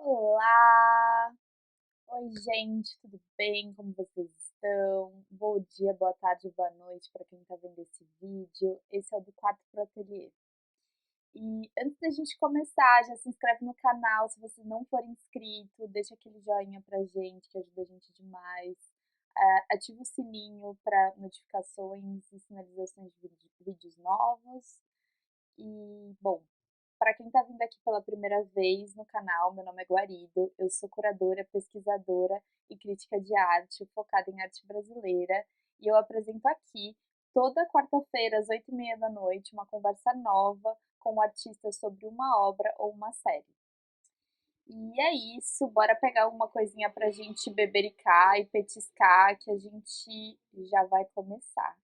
Olá! Oi, gente, tudo bem? Como vocês estão? Bom dia, boa tarde, boa noite para quem está vendo esse vídeo. Esse é o do Quarto Pro Ateliê. E antes da gente começar, já se inscreve no canal se você não for inscrito, deixa aquele joinha pra gente, que ajuda a gente demais. Ativa o sininho para notificações e sinalizações de vídeos novos. E, bom, para quem está vindo aqui pela primeira vez no canal, meu nome é Guarido, eu sou curadora, pesquisadora e crítica de arte focada em arte brasileira e eu apresento aqui toda quarta-feira às 8h30 da noite uma conversa nova com um artista sobre uma obra ou uma série. E é isso, bora pegar alguma coisinha pra gente bebericar e petiscar que a gente já vai começar.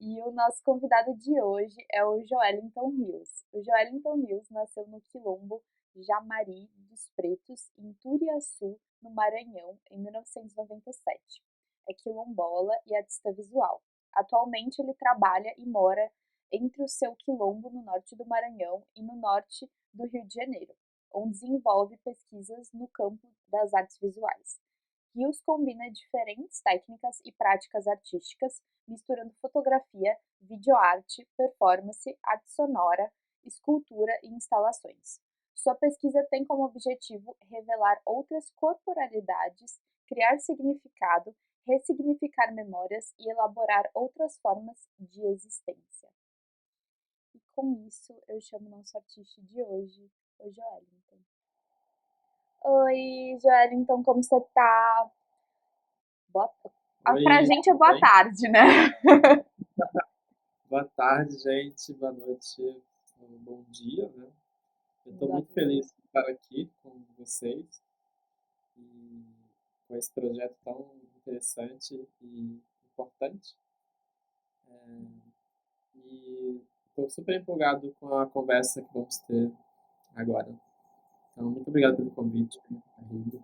E o nosso convidado de hoje é o Joelinton Rios. O Joelinton Rios nasceu no quilombo Jamari dos Pretos, em Turiaçu, no Maranhão, em 1997. É quilombola e artista visual. Atualmente ele trabalha e mora entre o seu quilombo no norte do Maranhão e no norte do Rio de Janeiro, onde desenvolve pesquisas no campo das artes visuais. Rios combina diferentes técnicas e práticas artísticas, misturando fotografia, videoarte, performance, arte sonora, escultura e instalações. Sua pesquisa tem como objetivo revelar outras corporalidades, criar significado, ressignificar memórias e elaborar outras formas de existência. E com isso, eu chamo nosso artista de hoje, o Joelinton. Oi, Joelinton, como você tá? Boa... Pra Oi, gente é tudo boa bem? tarde, né? Boa tarde, gente. Boa noite. Bom dia, né? Eu estou muito Exatamente. feliz de estar aqui com vocês e com esse projeto tão interessante e importante. E estou super empolgado com a conversa que vamos ter agora. Então, muito obrigado pelo convite, Garrido.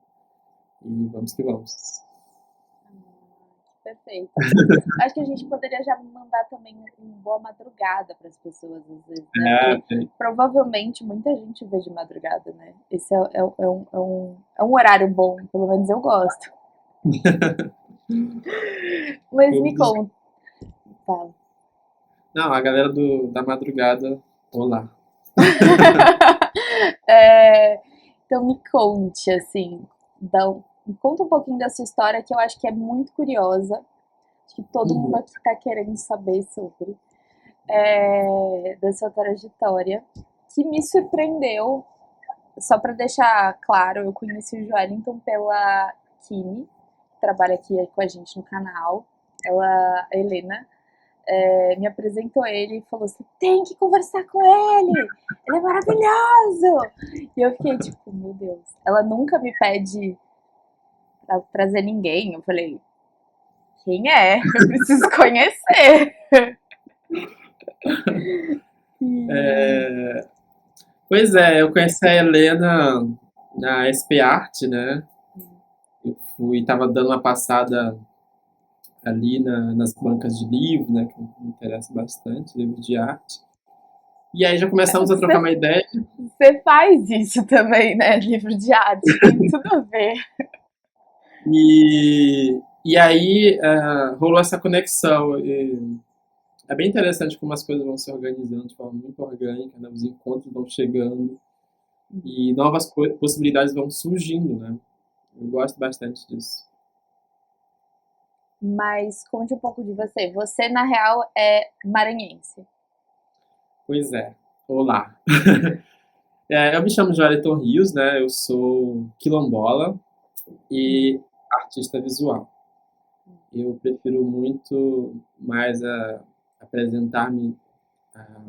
E vamos que vamos. Perfeito. Acho que a gente poderia já mandar também uma boa madrugada para as pessoas, às vezes, né? É, Porque provavelmente muita gente vê de madrugada, né? Esse é um horário bom, pelo menos eu gosto. Mas me Clube dos... conta. Fala. Não, a galera da madrugada, olá. É, então me conte, assim, me conta um pouquinho da sua história, que eu acho que é muito curiosa. Acho que todo mundo Uhum. aqui está querendo saber sobre. Da sua trajetória, que me surpreendeu. Só para deixar claro, eu conheci o Joelinton pela Kimi, que trabalha aqui com a gente no canal. A Helena, me apresentou ele e falou: Você tem que conversar com ele é maravilhoso. E eu fiquei tipo: Meu Deus, ela nunca me pede pra trazer ninguém. Eu falei: Quem é? Eu preciso conhecer. E Pois é, eu conheci a Helena na SP Art, né? Tava dando uma passada ali nas bancas de livro, né? Que me interessa bastante, livro de arte. E aí já começamos a trocar você uma ideia. Você faz isso também, né? Livro de arte, tem tudo a ver. E aí rolou essa conexão. E é bem interessante como as coisas vão se organizando de forma muito orgânica, né? Os encontros vão chegando e novas possibilidades vão surgindo, né? Eu gosto bastante disso. Mas conte um pouco de você. Você, na real, é maranhense. Pois é. Olá. Eu me chamo Joeliton Rios, né? Eu sou quilombola e artista visual. Eu prefiro muito mais apresentar-me ah,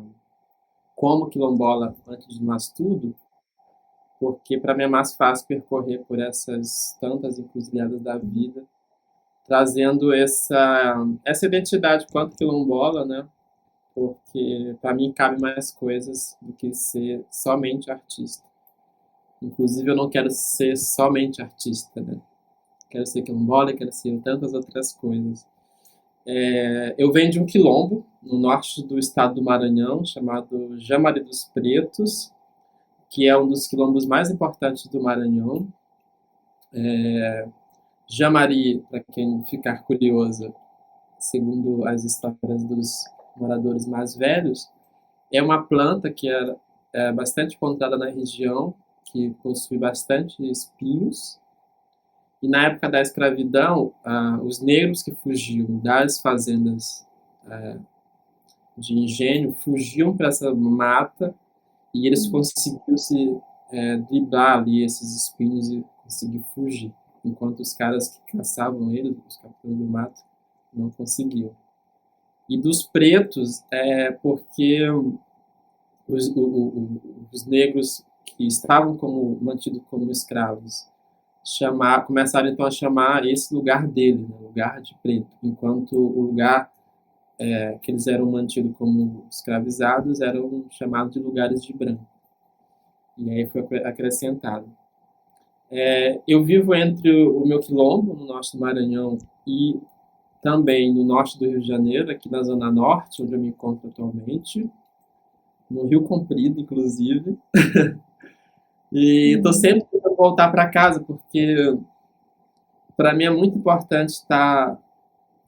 como quilombola antes de mais tudo, porque para mim é mais fácil percorrer por essas tantas encruzilhadas da vida, trazendo essa identidade quanto quilombola, né? Porque para mim cabe mais coisas do que ser somente artista. Inclusive eu não quero ser somente artista, né? Quero ser quilombola, quero ser tantas outras coisas. Eu venho de um quilombo no norte do estado do Maranhão, chamado Jamari dos Pretos, que é um dos quilombos mais importantes do Maranhão. Jamari, para quem ficar curioso, segundo as histórias dos moradores mais velhos, é uma planta que é bastante encontrada na região, que possui bastante espinhos. E na época da escravidão, os negros que fugiam das fazendas de engenho fugiam para essa mata e eles conseguiam driblar ali esses espinhos e conseguir fugir, enquanto os caras que caçavam eles, os capitães do mato, não conseguiam. E dos pretos é porque os negros que estavam mantidos como escravos começaram então a chamar esse lugar dele, né, lugar de preto, enquanto o lugar que eles eram mantidos como escravizados eram chamados de lugares de branco. E aí foi acrescentado. Eu vivo entre o meu quilombo, no norte do Maranhão, e também no norte do Rio de Janeiro, aqui na Zona Norte, onde eu me encontro atualmente, no Rio Comprido, inclusive. E estou sempre tentando voltar para casa, porque para mim é muito importante estar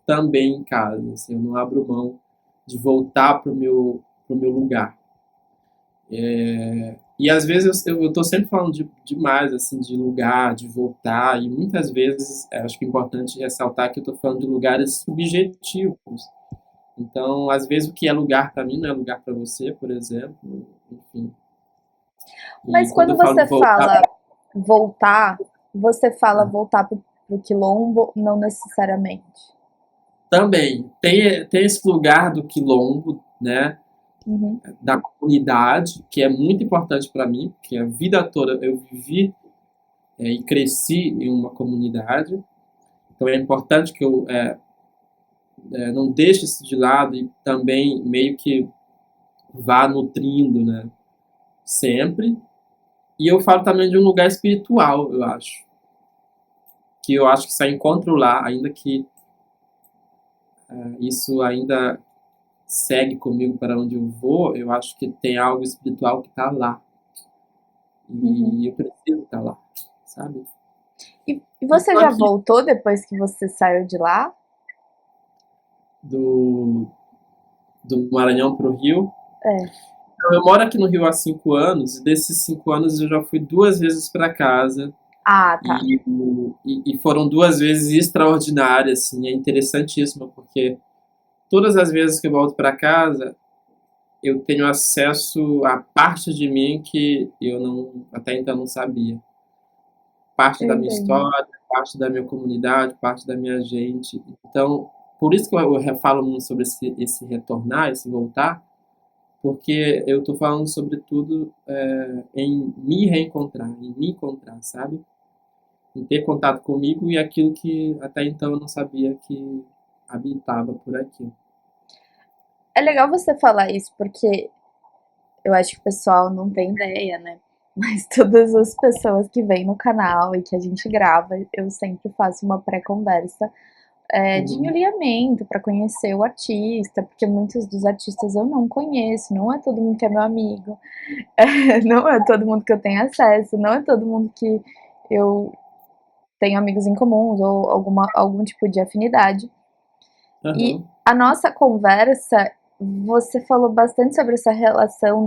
também em casa. Assim, eu não abro mão de voltar para o meu lugar. E às vezes eu estou sempre falando demais, assim, de lugar, de voltar, e muitas vezes acho que é importante ressaltar que eu estou falando de lugares subjetivos. Então, às vezes o que é lugar para mim não é lugar para você, por exemplo, enfim. E Mas quando quando eu falo você voltar, fala voltar, você fala ah, voltar pro quilombo, não necessariamente. também tem esse lugar do quilombo, né, Uhum. da comunidade, que é muito importante para mim, porque a vida toda eu vivi e cresci em uma comunidade. Então é importante que eu não deixe isso de lado e também meio que vá nutrindo, né, sempre. E eu falo também de um lugar espiritual, eu acho. Que eu acho que só encontro lá, ainda que isso ainda segue comigo para onde eu vou, eu acho que tem algo espiritual que está lá. Uhum. E eu preciso estar lá, sabe? E E você tô já aqui voltou depois que você saiu de lá? do, do Maranhão para o Rio. É. Então, eu moro aqui no Rio há 5 anos, e desses 5 anos eu já fui 2 vezes para casa. Ah, tá. E foram 2 vezes extraordinárias, assim, é interessantíssimo, porque todas as vezes que eu volto para casa, eu tenho acesso a parte de mim que eu não, até então não sabia. Parte Eu da minha entendo. história, parte da minha comunidade, parte da minha gente. Então, por isso que eu falo muito sobre esse retornar, esse voltar, porque eu estou falando sobretudo em me reencontrar, em me encontrar, sabe? Em ter contato comigo e aquilo que até então eu não sabia que habitava por aqui. É legal você falar isso, porque eu acho que o pessoal não tem ideia, né? Mas todas as pessoas que vêm no canal e que a gente grava, eu sempre faço uma pré-conversa de Uhum, alinhamento para conhecer o artista, porque muitos dos artistas eu não conheço, não é todo mundo que é meu amigo, não é todo mundo que eu tenho acesso, não é todo mundo que eu tenho amigos em comuns ou algum tipo de afinidade. E aham, a nossa conversa, você falou bastante sobre essa relação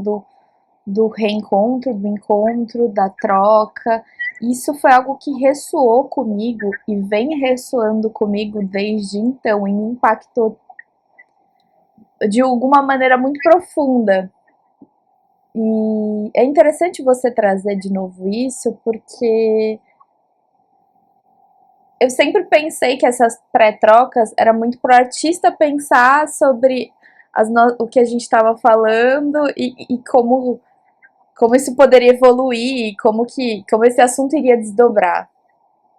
do reencontro, do encontro, da troca. Isso foi algo que ressoou comigo e vem ressoando comigo desde então e me impactou de alguma maneira muito profunda. E é interessante você trazer de novo isso, porque eu sempre pensei que essas pré-trocas era muito pro artista pensar sobre o que a gente estava falando e como isso poderia evoluir, como esse assunto iria desdobrar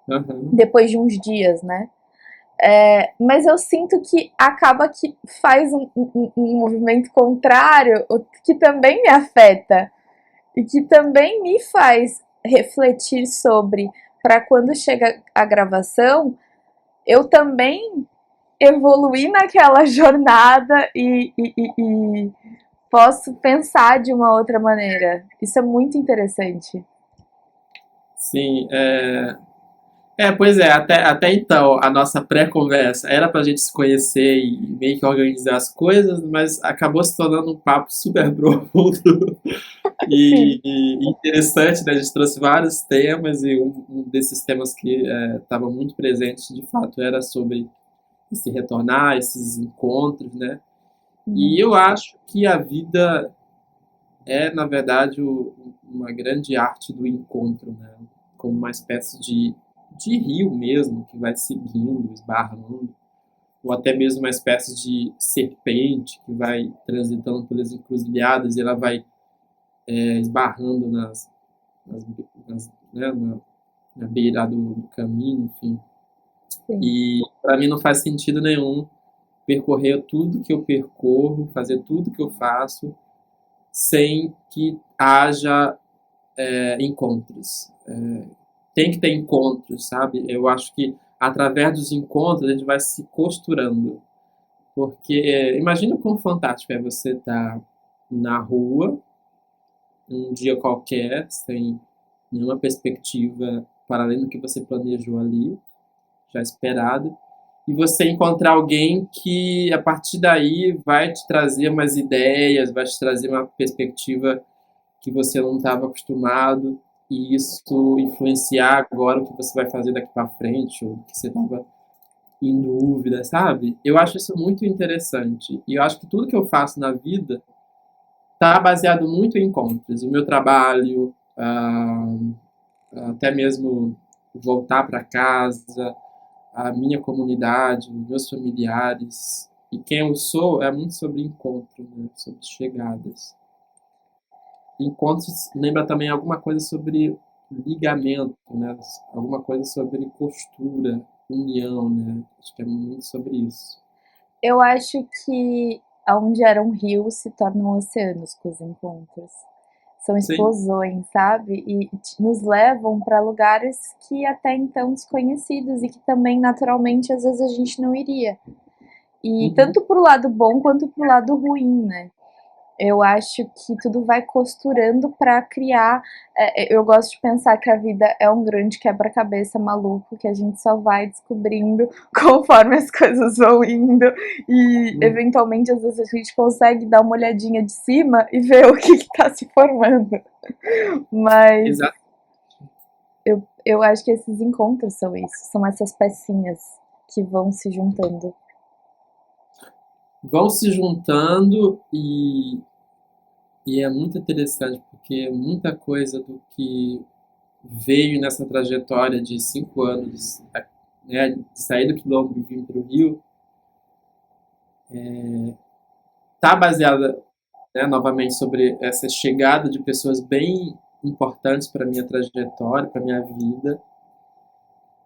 aham, depois de uns dias, né? Mas eu sinto que acaba que faz um movimento contrário, o que também me afeta e que também me faz refletir sobre, para quando chega a gravação, eu também evoluir naquela jornada e posso pensar de uma outra maneira. Isso é muito interessante. Sim, pois é, até então, a nossa pré-conversa era pra gente se conhecer e meio que organizar as coisas, mas acabou se tornando um papo super profundo Sim. e interessante, né? A gente trouxe vários temas e um desses temas que estava muito presente, de fato, era sobre esse retornar, esses encontros, né? E Uhum. eu acho que a vida é, na verdade, uma grande arte do encontro, né? Como uma espécie de rio mesmo, que vai seguindo, esbarrando, ou até mesmo uma espécie de serpente que vai transitando pelas encruzilhadas e ela vai esbarrando nas, né, na beira do caminho, enfim. Sim. E para mim não faz sentido nenhum percorrer tudo que eu percorro, fazer tudo que eu faço, sem que haja encontros. Tem que ter encontros, sabe? Eu acho que através dos encontros a gente vai se costurando. Porque imagina quão fantástico é você estar na rua, um dia qualquer, sem nenhuma perspectiva para além do que você planejou ali, já esperado, e você encontrar alguém que a partir daí vai te trazer umas ideias, vai te trazer uma perspectiva que você não estava acostumado, e isso influenciar agora o que você vai fazer daqui para frente, ou o que você estava em dúvida, sabe? Eu acho isso muito interessante. E eu acho que tudo que eu faço na vida está baseado muito em encontros. O meu trabalho, até mesmo voltar para casa, a minha comunidade, os meus familiares. E quem eu sou é muito sobre encontro, né? Sobre chegadas. Encontros lembra também alguma coisa sobre ligamento, né? Alguma coisa sobre costura, união, né? Acho que é muito sobre isso. Eu acho que onde eram rios se tornam oceanos com os encontros. São Sim. explosões, sabe? E nos levam para lugares que até então desconhecidos e que também naturalmente às vezes a gente não iria. E Uhum. tanto pro lado bom quanto pro lado ruim, né? Eu acho que tudo vai costurando para criar. Eu gosto de pensar que a vida é um grande quebra-cabeça maluco que a gente só vai descobrindo conforme as coisas vão indo. E Uhum. eventualmente, às vezes, a gente consegue dar uma olhadinha de cima e ver o que está se formando. Mas Exato. eu acho que esses encontros são isso, são essas pecinhas que vão se juntando. Vão se juntando e é muito interessante porque muita coisa do que veio nessa trajetória de 5 anos, né, de sair do quilombo e vir para o Rio, está baseada, né, novamente sobre essa chegada de pessoas bem importantes para minha trajetória, para minha vida,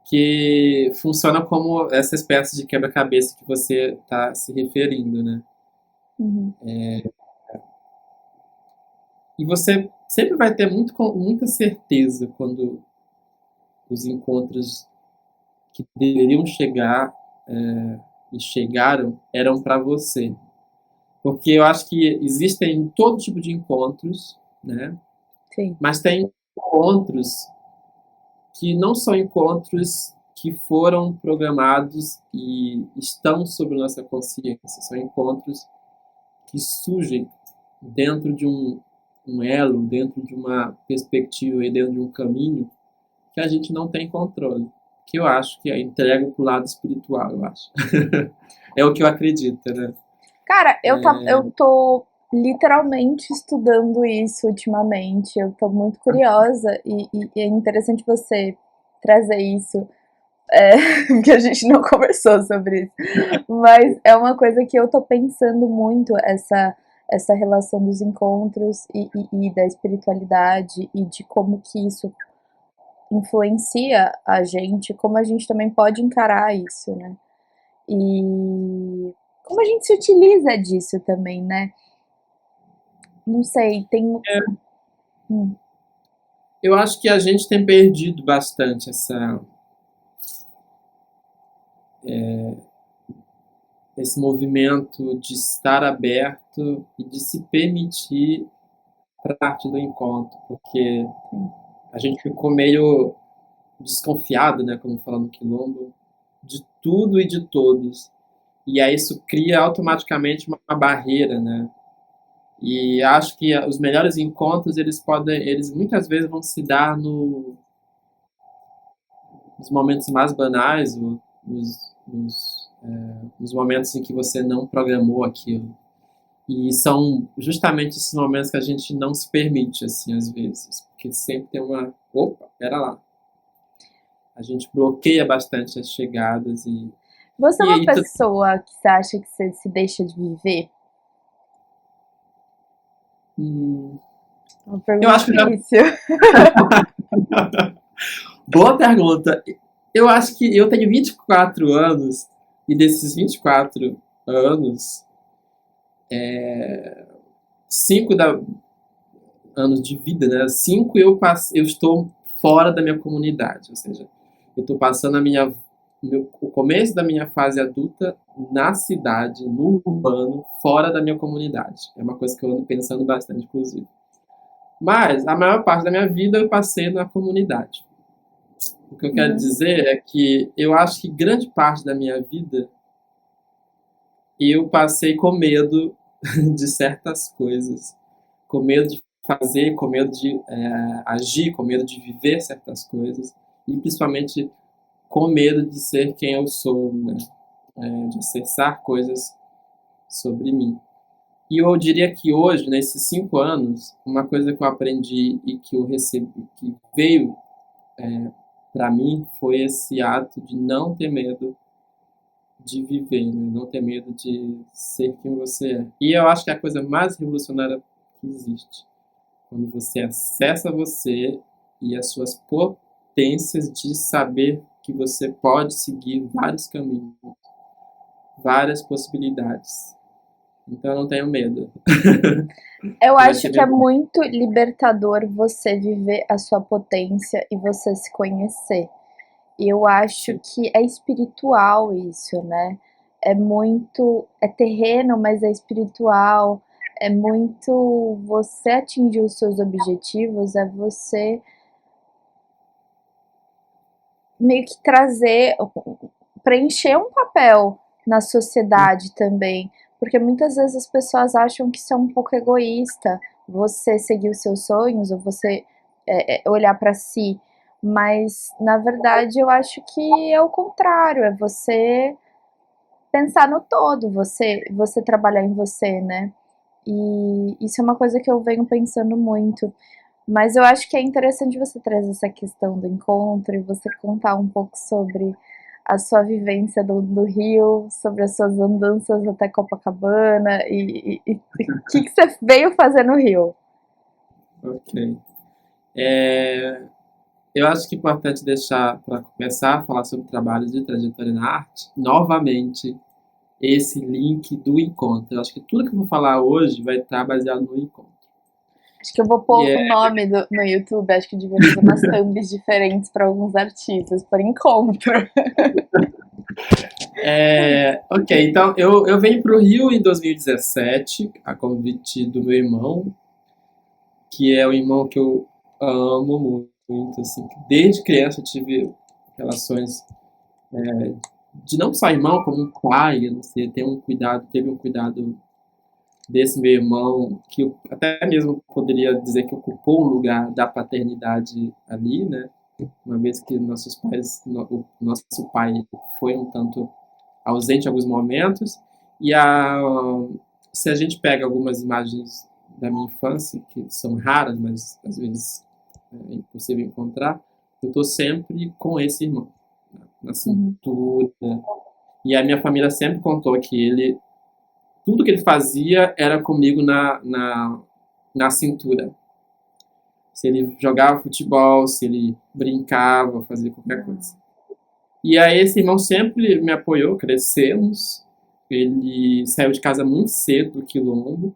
que funciona como essa espécie de quebra-cabeça que você está se referindo, né? Uhum. E você sempre vai ter muita certeza quando os encontros que deveriam chegar e chegaram eram para você. Porque eu acho que existem todo tipo de encontros, né? Sim. Mas tem encontros que não são encontros que foram programados e estão sobre nossa consciência. São encontros que surgem dentro de um elo, dentro de uma perspectiva e dentro de um caminho que a gente não tem controle. Que eu acho que é entrega para o lado espiritual, eu acho. É o que eu acredito, né? Cara, eu tô literalmente estudando isso ultimamente. Eu tô muito curiosa e é interessante você trazer isso, porque a gente não conversou sobre isso. Mas é uma coisa que eu tô pensando muito, essa relação dos encontros e da espiritualidade e de como que isso influencia a gente, como a gente também pode encarar isso, né? E como a gente se utiliza disso também, né? Não sei, tem. Hum, Eu acho que a gente tem perdido bastante esse movimento de estar aberto e de se permitir parte do encontro, porque a gente ficou meio desconfiado, né, como fala no Quilombo, de tudo e de todos. E aí isso cria automaticamente uma barreira, né? E acho que os melhores encontros, eles muitas vezes vão se dar nos momentos mais banais, nos momentos em que você não programou aquilo. E são justamente esses momentos que a gente não se permite, assim, às vezes. Porque sempre tem uma. Opa, pera lá. A gente bloqueia bastante as chegadas e. Você é E uma aí. pessoa que você acha que você se deixa de viver? Hum, Uma eu pergunta acho que já. difícil. Boa pergunta. Eu acho que eu tenho 24 anos, e desses 24 anos, 5 anos de vida, né? 5 eu estou fora da minha comunidade, ou seja, eu estou passando o começo da minha fase adulta na cidade, no urbano, fora da minha comunidade. É uma coisa que eu ando pensando bastante, inclusive. Mas a maior parte da minha vida eu passei na comunidade. O que eu quero Uhum. dizer é que eu acho que grande parte da minha vida eu passei com medo de certas coisas, com medo de fazer, com medo de agir, com medo de viver certas coisas e principalmente com medo de ser quem eu sou, né? De acessar coisas sobre mim. E eu diria que hoje, nesses 5 anos, uma coisa que eu aprendi e que eu recebi, que veio para mim, foi esse ato de não ter medo de viver, né? Não ter medo de ser quem você é. E eu acho que é a coisa mais revolucionária que existe. Quando você acessa você e as suas potências de saber que você pode seguir vários caminhos, várias possibilidades. Então eu não tenho medo. Eu Vai acho ser que é bem. muito libertador você viver a sua potência e você se conhecer. E eu acho Sim. que é espiritual isso, né? É muito. É terreno, mas é espiritual. É muito. Você atingir os seus objetivos, é você meio que trazer, preencher um papel na sociedade também. Porque muitas vezes as pessoas acham que isso é um pouco egoísta, você seguir os seus sonhos ou você olhar para si. Mas na verdade eu acho que é o contrário, é você pensar no todo, você trabalhar em você, né? E isso é uma coisa que eu venho pensando muito. Mas eu acho que é interessante você trazer essa questão do encontro e você contar um pouco sobre a sua vivência do Rio, sobre as suas andanças até Copacabana e o que você veio fazer no Rio. Ok. É, eu acho que é importante deixar, para começar a falar sobre trabalhos de trajetória na arte, novamente, esse link do encontro. Eu acho que tudo que eu vou falar hoje vai estar baseado no encontro. Acho que eu vou E pôr o nome no YouTube, acho que eu devia fazer umas thumbs diferentes para alguns artistas, por encontro. ok, então eu venho para o Rio em 2017, a convite do meu irmão, que é um irmão que eu amo muito, assim, desde criança eu tive relações de não só irmão, como um pai, eu não sei, teve um cuidado desse meu irmão, que eu até mesmo poderia dizer que ocupou um lugar da paternidade ali, né? Uma vez que o nosso pai foi um tanto ausente em alguns momentos, e se a gente pega algumas imagens da minha infância, que são raras, mas às vezes é impossível encontrar, eu estou sempre com esse irmão, na Uhum. cintura. E a minha família sempre contou que tudo que ele fazia era comigo na cintura. Se ele jogava futebol, se ele brincava, fazia qualquer coisa. E aí esse irmão sempre me apoiou, crescemos. Ele saiu de casa muito cedo do Quilombo.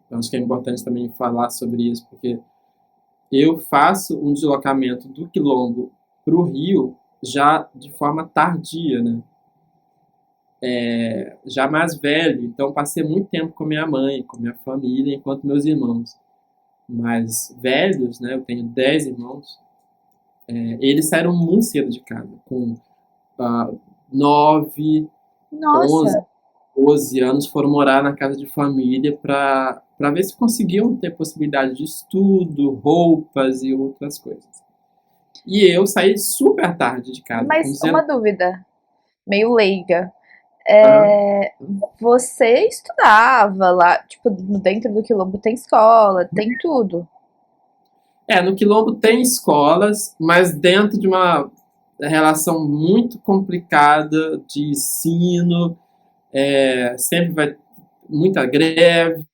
Eu acho que é importante também falar sobre isso, porque eu faço um deslocamento do Quilombo para o Rio já de forma tardia, né? já mais velho, então passei muito tempo com minha mãe, com minha família, enquanto meus irmãos mais velhos, né, eu tenho 10 irmãos, eles saíram muito cedo de casa, com ah, 9, 11, Nossa, 12 anos, foram morar na casa de família para ver se conseguiam ter possibilidade de estudo, roupas e outras coisas. E eu saí super tarde de casa, com mas uma 19 dúvida, meio leiga. anos. É, você estudava lá, tipo, dentro do Quilombo tem escola, tem tudo. No Quilombo tem escolas, mas dentro de uma relação muito complicada de ensino, sempre vai muita greve,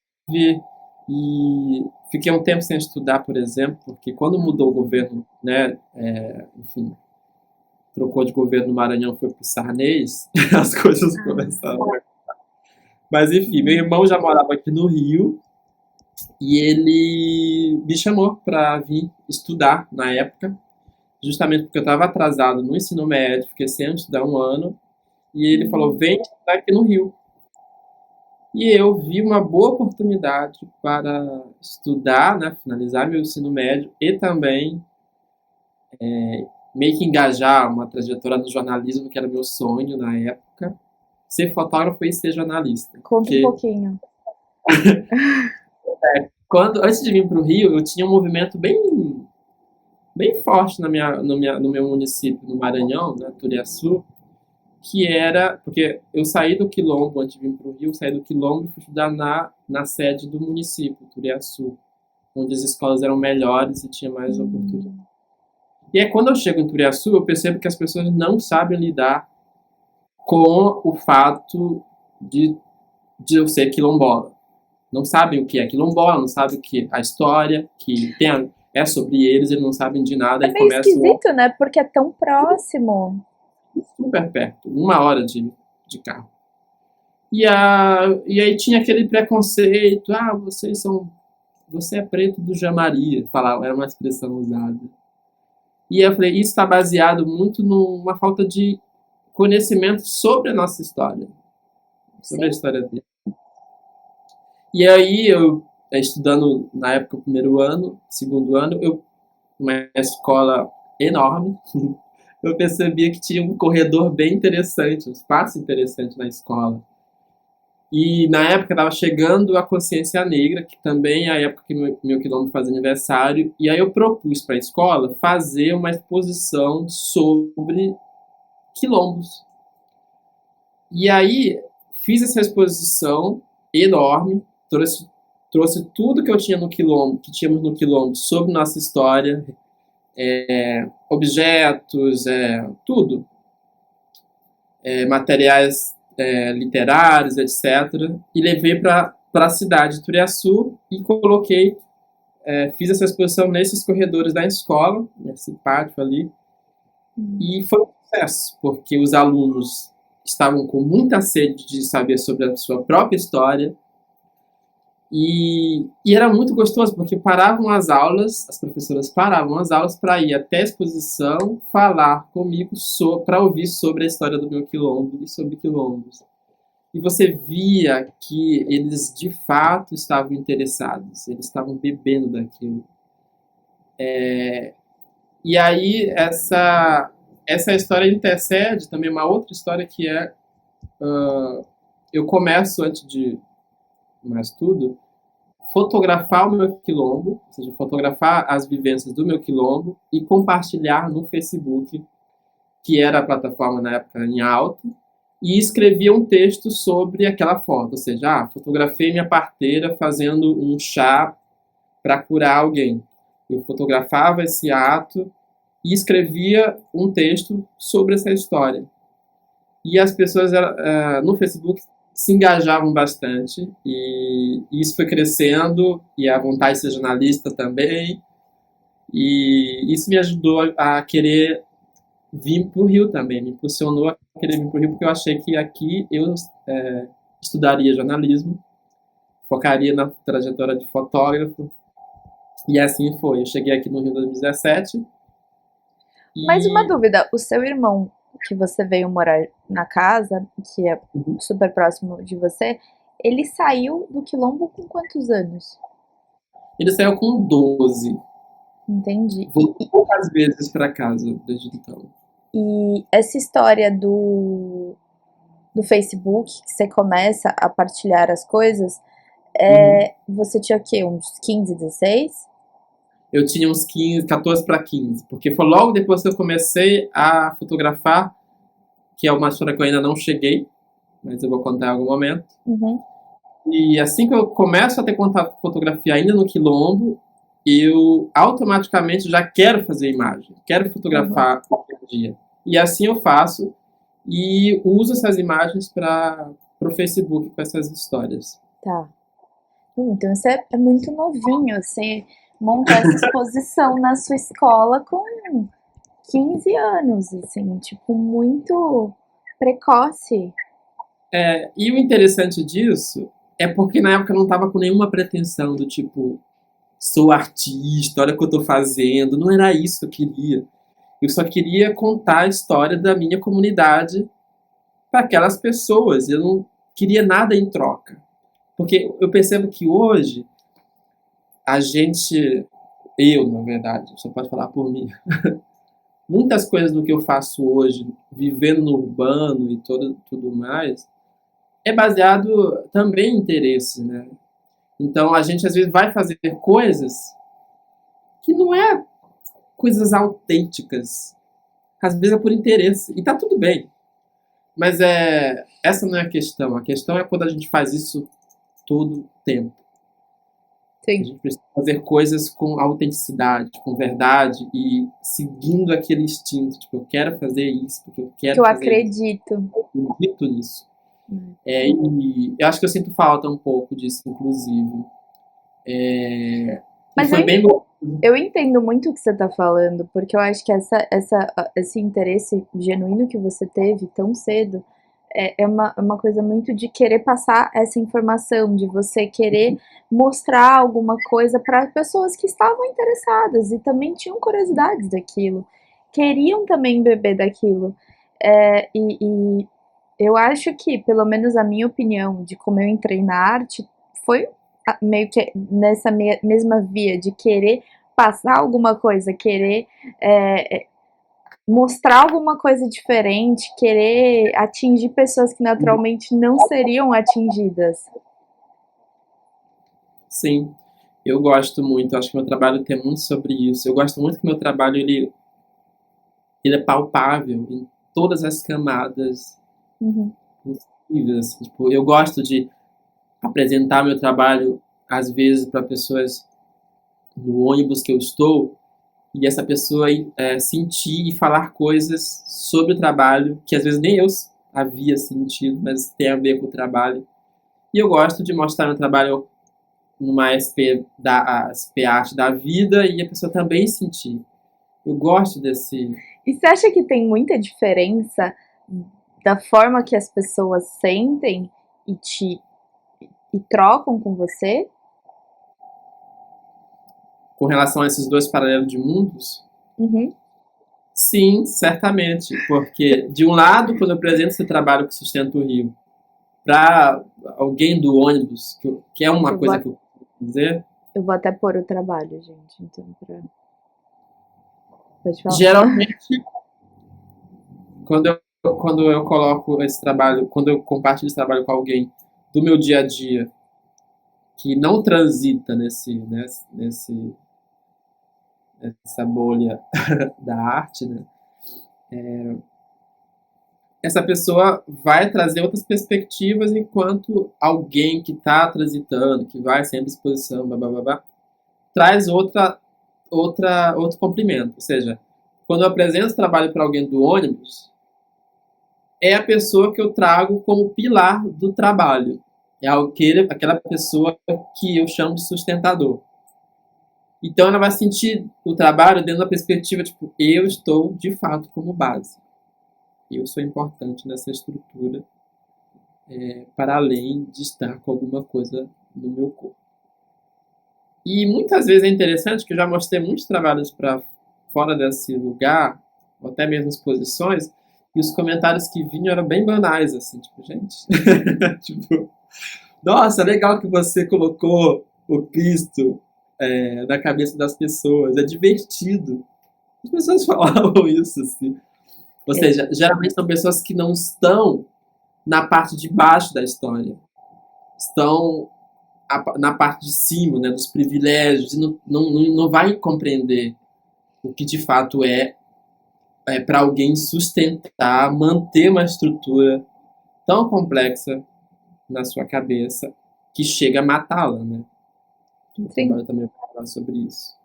e fiquei um tempo sem estudar, por exemplo, porque quando mudou o governo, né, enfim, trocou de governo no Maranhão, foi pro Sarnez, as coisas começaram. Mas enfim, meu irmão já morava aqui no Rio e ele me chamou para vir estudar na época, justamente porque eu estava atrasado no ensino médio, fiquei sem estudar um ano, e ele falou: Hum, vem estudar aqui no Rio. E eu vi uma boa oportunidade para estudar, né, finalizar meu ensino médio e também meio que engajar uma trajetória no jornalismo, que era meu sonho na época, ser fotógrafo e ser jornalista. conta um Porque pouquinho. antes de vir para o Rio, eu tinha um movimento bem forte no meu município, no Maranhão, né, Turiaçu, que era, porque eu saí do Quilombo antes de vir para o Rio, saí do Quilombo e fui estudar na sede do município, Turiaçu, onde as escolas eram melhores e tinha mais oportunidade. Hum, E aí, quando eu chego em Turiaçu, eu percebo que as pessoas não sabem lidar com o fato de eu ser quilombola. Não sabem o que é quilombola, não sabem o que é a história, que é sobre eles não sabem de nada é e meio começam esquisito, né? Porque é tão próximo. super perto, 1 hora de carro. E aí tinha aquele preconceito, você é preto do Jamaria, falava, era uma expressão usada. E eu falei, isso está baseado muito numa falta de conhecimento sobre a nossa história, sobre a Sim. história dele. E aí eu, estudando na época o primeiro ano, segundo ano, uma escola enorme, eu percebia que tinha um corredor bem interessante, um espaço interessante na escola. E na época estava chegando a Consciência Negra, que também é a época que meu quilombo faz aniversário, e aí eu propus para a escola fazer uma exposição sobre quilombos. E aí fiz essa exposição enorme, trouxe tudo que eu tinha no quilombo, que tínhamos no quilombo sobre nossa história, objetos, tudo, materiais literários, etc. E levei para a cidade de Turiaçu e coloquei, fiz essa exposição nesses corredores da escola, nesse pátio ali, Hum. e foi um sucesso, porque os alunos estavam com muita sede de saber sobre a sua própria história, e era muito gostoso, porque paravam as aulas, as professoras paravam as aulas para ir até a exposição falar comigo para ouvir sobre a história do meu quilombo e sobre quilombos. E você via que eles de fato estavam interessados, eles estavam bebendo daquilo. E aí essa história intercede também uma outra história que eu começo antes de mais tudo fotografar o meu quilombo, ou seja, fotografar as vivências do meu quilombo e compartilhar no Facebook, que era a plataforma na época em alta, e escrevia um texto sobre aquela foto, ou seja, fotografei minha parteira fazendo um chá para curar alguém. Eu fotografava esse ato e escrevia um texto sobre essa história. E as pessoas no Facebook se engajavam bastante e isso foi crescendo e a vontade de ser jornalista também, e isso me ajudou a querer vir para o Rio também, me impulsionou a querer vir para o Rio porque eu achei que aqui eu estudaria jornalismo, focaria na trajetória de fotógrafo, e assim foi. Eu cheguei aqui no Rio em 2017 Mas uma e dúvida, o seu irmão que você veio morar na casa, que é Uhum. super próximo de você, ele saiu do Quilombo com quantos anos? Ele saiu com 12. Entendi. Voltou poucas vezes para casa desde então. E essa história do Facebook, que você começa a partilhar as coisas, Uhum. você tinha o quê? Uns 15, 16? Eu tinha uns 15, 14 para 15, porque foi logo depois que eu comecei a fotografar, que é uma história que eu ainda não cheguei, mas eu vou contar em algum momento. Uhum, E assim que eu começo a ter contato com fotografia ainda no Quilombo, eu automaticamente já quero fazer imagem, quero uhum. fotografar qualquer dia. E assim eu faço e uso essas imagens para o Facebook com essas histórias. Tá. Então você é muito novinho, você montou essa exposição na sua escola com 15 anos, assim, tipo, muito precoce. E o interessante disso é porque na época eu não estava com nenhuma pretensão do tipo, sou artista, olha o que eu estou fazendo. Não era isso que eu queria. Eu só queria contar a história da minha comunidade para aquelas pessoas. Eu não queria nada em troca. Porque eu percebo que hoje a gente, eu na verdade, você pode falar por mim, muitas coisas do que eu faço hoje, vivendo no urbano e tudo mais, é baseado também em interesse, né? Então a gente às vezes vai fazer coisas que não é coisas autênticas. Às vezes é por interesse. E tá tudo bem. Mas essa não é a questão. A questão é quando a gente faz isso todo o tempo. A Sim. gente precisa fazer coisas com autenticidade, com verdade e seguindo aquele instinto. Tipo, eu quero fazer isso porque eu Que quero eu fazer isso. acredito. Eu acredito nisso. E eu acho que eu sinto falta um pouco disso, inclusive. E Mas foi bem bom. eu entendo muito o que você está falando, porque eu acho que esse interesse genuíno que você teve tão cedo é uma coisa muito de querer passar essa informação, de você querer mostrar alguma coisa para pessoas que estavam interessadas e também tinham curiosidades daquilo, queriam também beber daquilo. E eu acho que, pelo menos a minha opinião de como eu entrei na arte, foi meio que nessa mesma via de querer passar alguma coisa, querer mostrar alguma coisa diferente, querer atingir pessoas que naturalmente não seriam atingidas. Sim, eu gosto muito. Acho que meu trabalho tem muito sobre isso. Eu gosto muito que meu trabalho ele é palpável em todas as camadas Uhum. possíveis. Assim. Tipo, eu gosto de apresentar meu trabalho às vezes para pessoas no ônibus que eu estou e essa pessoa sentir e falar coisas sobre o trabalho que às vezes nem eu havia sentido, mas tem a ver com o trabalho. E eu gosto de mostrar meu trabalho numa SP Arte da vida e a pessoa também sentir. Eu gosto desse. E você acha que tem muita diferença da forma que as pessoas sentem e trocam com você? Com relação a esses dois paralelos de mundos, Uhum. sim, certamente. Porque, de um lado, quando eu apresento esse trabalho que sustenta o Rio para alguém do ônibus, que é uma Eu vou, coisa que eu costumo dizer, eu vou até pôr o trabalho, gente. Então, pode falar. geralmente, quando eu coloco esse trabalho, quando eu compartilho esse trabalho com alguém do meu dia a dia, que não transita nessa bolha da arte, né? Essa pessoa vai trazer outras perspectivas enquanto alguém que está transitando, que vai sempre à exposição, blá, blá, blá, blá, traz outro complemento. Ou seja, quando eu apresento trabalho para alguém do ônibus, é a pessoa que eu trago como pilar do trabalho. É aquela pessoa que eu chamo de sustentador. Então ela vai sentir o trabalho dentro da perspectiva, tipo, eu estou de fato como base. Eu sou importante nessa estrutura, para além de estar com alguma coisa no meu corpo. E muitas vezes é interessante que eu já mostrei muitos trabalhos para fora desse lugar, ou até mesmo exposições, E os comentários que vinham eram bem banais, assim, tipo, gente. Tipo, nossa, legal que você colocou o Cristo na cabeça das pessoas. É divertido. As pessoas falavam isso, assim. Ou É, seja, geralmente são pessoas que não estão na parte de baixo da história. Estão na parte de cima, né, dos privilégios, e não vai compreender o que de fato para alguém sustentar, manter uma estrutura tão complexa na sua cabeça que chega a matá-la, né? Eu sim. trabalho também para falar sobre isso.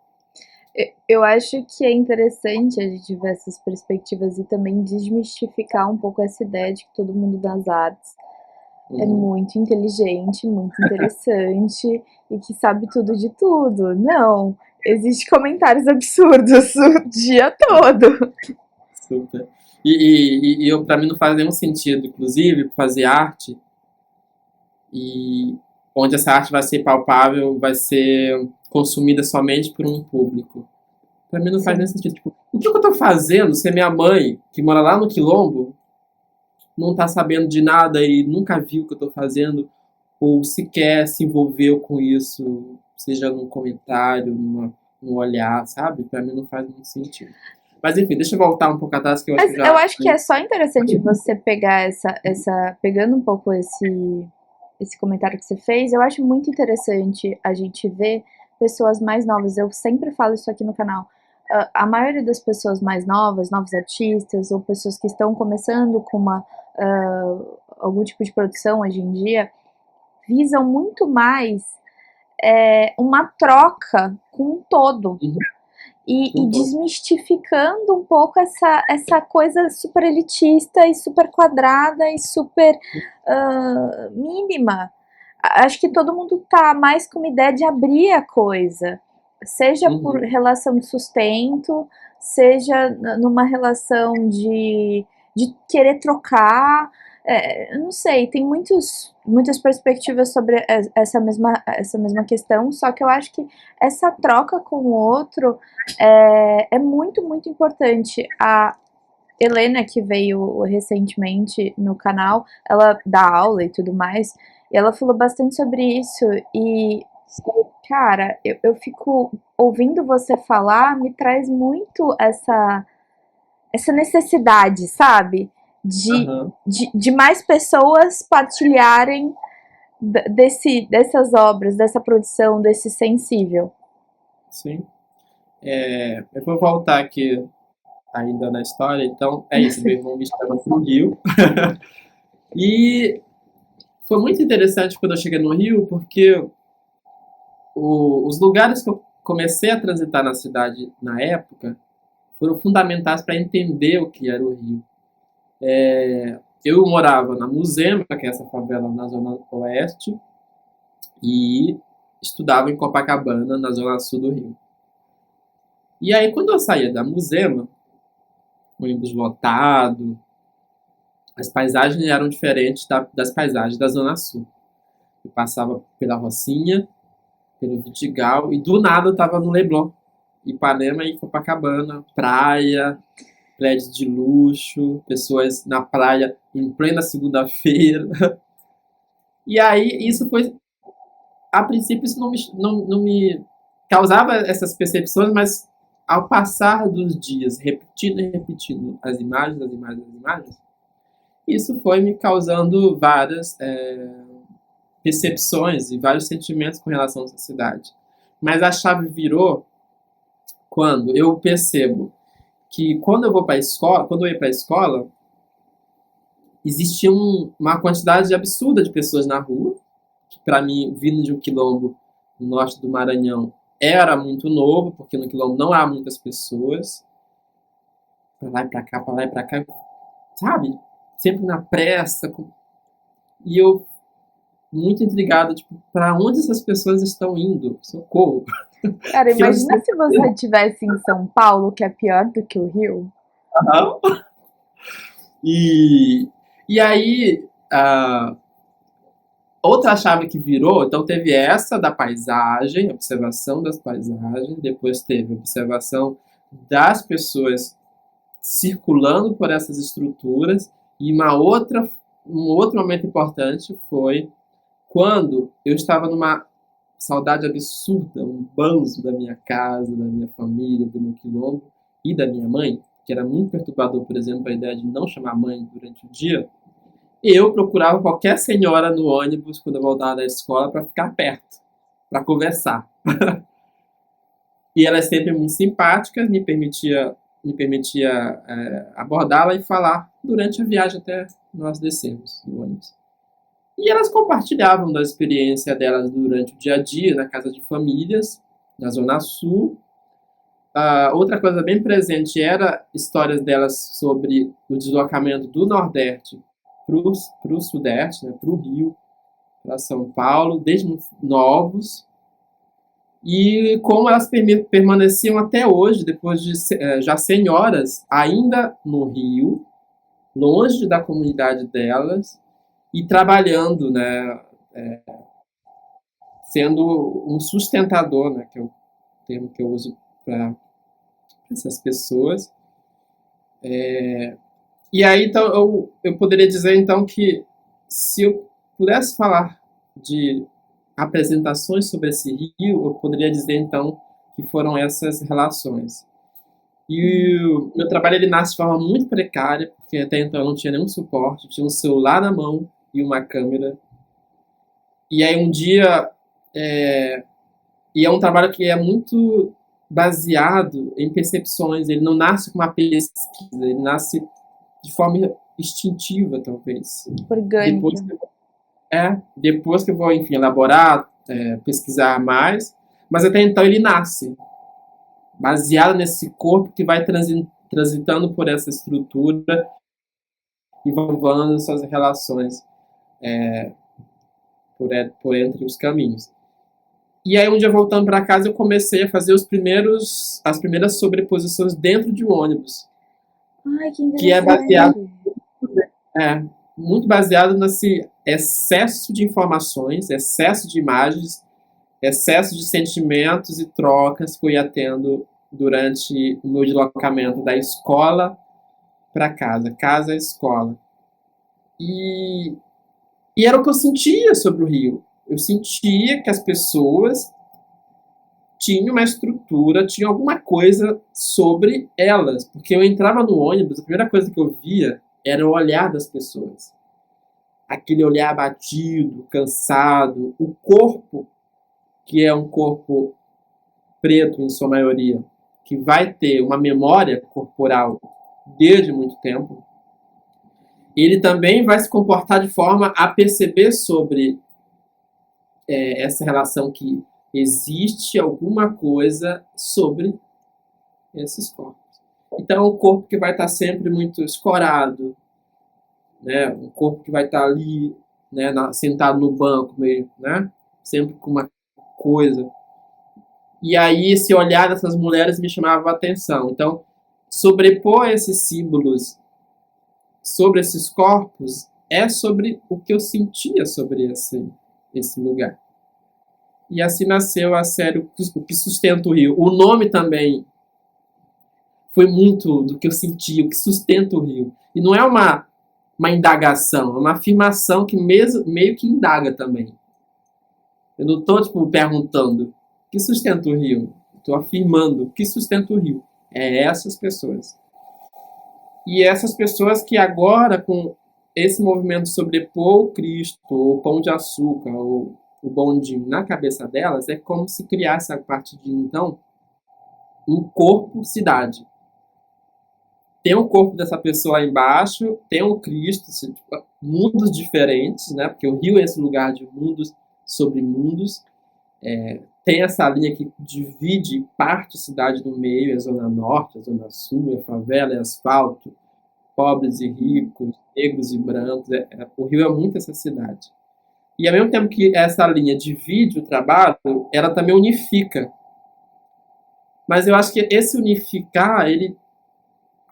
Eu acho que é interessante a gente ver essas perspectivas e também desmistificar um pouco essa ideia de que todo mundo das artes é Uhum. muito inteligente, muito interessante e que sabe tudo de tudo. Não, existem comentários absurdos o dia todo. Super. E para mim não faz nenhum sentido, inclusive, fazer arte e onde essa arte vai ser palpável, vai ser consumida somente por um público. Para mim não faz nem Sim. sentido. Tipo, o que eu tô fazendo se a minha mãe, que mora lá no Quilombo, não tá sabendo de nada e nunca viu o que eu tô fazendo, ou sequer se envolveu com isso, seja num comentário, num olhar, sabe? Para mim não faz muito sentido. Mas enfim, deixa eu voltar um pouco atrás, que eu acho Mas que eu já. acho que é só interessante você pegar pegando um pouco esse comentário que você fez, eu acho muito interessante a gente ver pessoas mais novas. Eu sempre falo isso aqui no canal. A maioria das pessoas mais novas, novos artistas ou pessoas que estão começando com algum tipo de produção hoje em dia, visam muito mais uma troca com um todo Uhum, e com todo. desmistificando um pouco essa coisa super elitista e super quadrada e super mínima. Acho que todo mundo tá mais com uma ideia de abrir a coisa, seja por Uhum, relação de sustento, seja numa relação de querer trocar. Eu não sei, tem muitas perspectivas sobre essa mesma questão, só que eu acho que essa troca com o outro é muito, muito importante. A Helena, que veio recentemente no canal, ela dá aula e tudo mais, e ela falou bastante sobre isso. E, cara, eu fico ouvindo você falar, me traz muito essa necessidade, sabe? De, aham, de mais pessoas partilharem dessas obras, dessa produção, desse sensível. sim. Eu vou voltar aqui ainda na história, então é isso. Meu irmão me chama pro Rio. E foi muito interessante quando eu cheguei no Rio, porque os lugares que eu comecei a transitar na cidade na época foram fundamentais para entender o que era o Rio. Eu morava na Muzema, que é essa favela na zona oeste, e estudava em Copacabana, na zona sul do Rio. E aí, quando eu saía da Muzema, ônibus lotado, as paisagens eram diferentes das paisagens da zona sul. Eu passava pela Rocinha, pelo Vidigal, e do nada eu estava no Leblon, Ipanema e Copacabana, praia, prédios de luxo, pessoas na praia em plena segunda-feira. E aí, isso foi. A princípio, isso não me causava essas percepções, mas ao passar dos dias, repetindo e repetindo as imagens, as imagens, as imagens, isso foi me causando várias percepções e vários sentimentos com relação à cidade. Mas a chave virou quando eu percebo que quando eu vou para a escola, quando eu ia para a escola, existia uma quantidade absurda de pessoas na rua, que para mim, vindo de um quilombo no norte do Maranhão, era muito novo, porque no quilombo não há muitas pessoas, para lá e para cá, para lá e para cá, sabe? Sempre na pressa. E eu muito intrigado, tipo, para onde essas pessoas estão indo? Socorro. Cara, Que elas imagina estão se você estivesse em São Paulo, que é pior do que o Rio. e, e aí, outra chave que virou, então teve essa da paisagem, observação das paisagens, depois teve observação das pessoas circulando por essas estruturas. E um outro momento importante foi quando eu estava numa saudade absurda, um banzo da minha casa, da minha família, do meu quilombo e da minha mãe, que era muito perturbador, por exemplo, a ideia de não chamar mãe durante o dia. Eu procurava qualquer senhora no ônibus quando eu voltava da escola para ficar perto, para conversar. E ela é sempre muito simpática, me permitia abordá-la e falar durante a viagem até nós descermos do ônibus. E elas compartilhavam da experiência delas durante o dia a dia, na casa de famílias, na Zona Sul. Outra coisa bem presente era histórias delas sobre o deslocamento do Nordeste para o Sudeste, né, para o Rio, para São Paulo, desde novos, e como elas permaneciam até hoje, depois de já senhoras, ainda no Rio, longe da comunidade delas, e trabalhando, né, sendo um sustentador, né, que é o termo que eu uso para essas pessoas. E aí, então, eu poderia dizer, então, que se eu pudesse falar de apresentações sobre esse rio, eu poderia dizer, então, que foram essas relações. E o meu trabalho, ele nasce de forma muito precária, porque até então eu não tinha nenhum suporte, tinha um celular na mão e uma câmera. E aí um dia, e é um trabalho que é muito baseado em percepções, ele não nasce com uma pesquisa, ele nasce de forma instintiva, talvez. Depois Orgânica. que, depois que eu vou, enfim, elaborar, pesquisar mais, mas até então ele nasce, baseado nesse corpo que vai transitando por essa estrutura e envolvendo suas relações por entre os caminhos. E aí, um dia voltando para casa, eu comecei a fazer as primeiras sobreposições dentro de um ônibus, Ai, que que é baseado, interessante. é, muito baseado nesse excesso de informações, excesso de imagens, excesso de sentimentos e trocas que eu ia tendo durante o meu deslocamento da escola para casa, casa escola. E, e era o que eu sentia sobre o Rio. Eu sentia que as pessoas tinham uma estrutura, tinham alguma coisa sobre elas. Porque eu entrava no ônibus, a primeira coisa que eu via era o olhar das pessoas. Aquele olhar abatido, cansado, o corpo, que é um corpo preto em sua maioria, que vai ter uma memória corporal desde muito tempo, ele também vai se comportar de forma a perceber sobre essa relação que existe alguma coisa sobre esses corpos. Então, é um corpo que vai estar sempre muito escorado, né? Um corpo que vai estar ali, né, sentado no banco, meio, né? Sempre com uma coisa. E aí, esse olhar dessas mulheres me chamava a atenção. Então, sobrepor esses símbolos sobre esses corpos é sobre o que eu sentia sobre esse lugar. E assim nasceu a série O que Sustenta o Rio. O nome também foi muito do que eu senti, o que sustenta o Rio. E não é uma indagação, é uma afirmação que meio que indaga também. Eu não estou tipo, perguntando o que sustenta o Rio. Estou afirmando o que sustenta o Rio. É essas pessoas. E essas pessoas que agora, com esse movimento sobrepor o Cristo, o Pão de Açúcar, o bondinho na cabeça delas, é como se criasse a partir de então um corpo-cidade. Tem o corpo dessa pessoa lá embaixo, tem o Cristo, assim, tipo, mundos diferentes, né? Porque o Rio é esse lugar de mundos sobre mundos. Tem essa linha que divide parte da cidade no meio, a zona norte, a zona sul, a favela, é asfalto, pobres e ricos, negros e brancos. O Rio é muito essa cidade. E ao mesmo tempo que essa linha divide o trabalho, ela também unifica. Mas eu acho que esse unificar, ele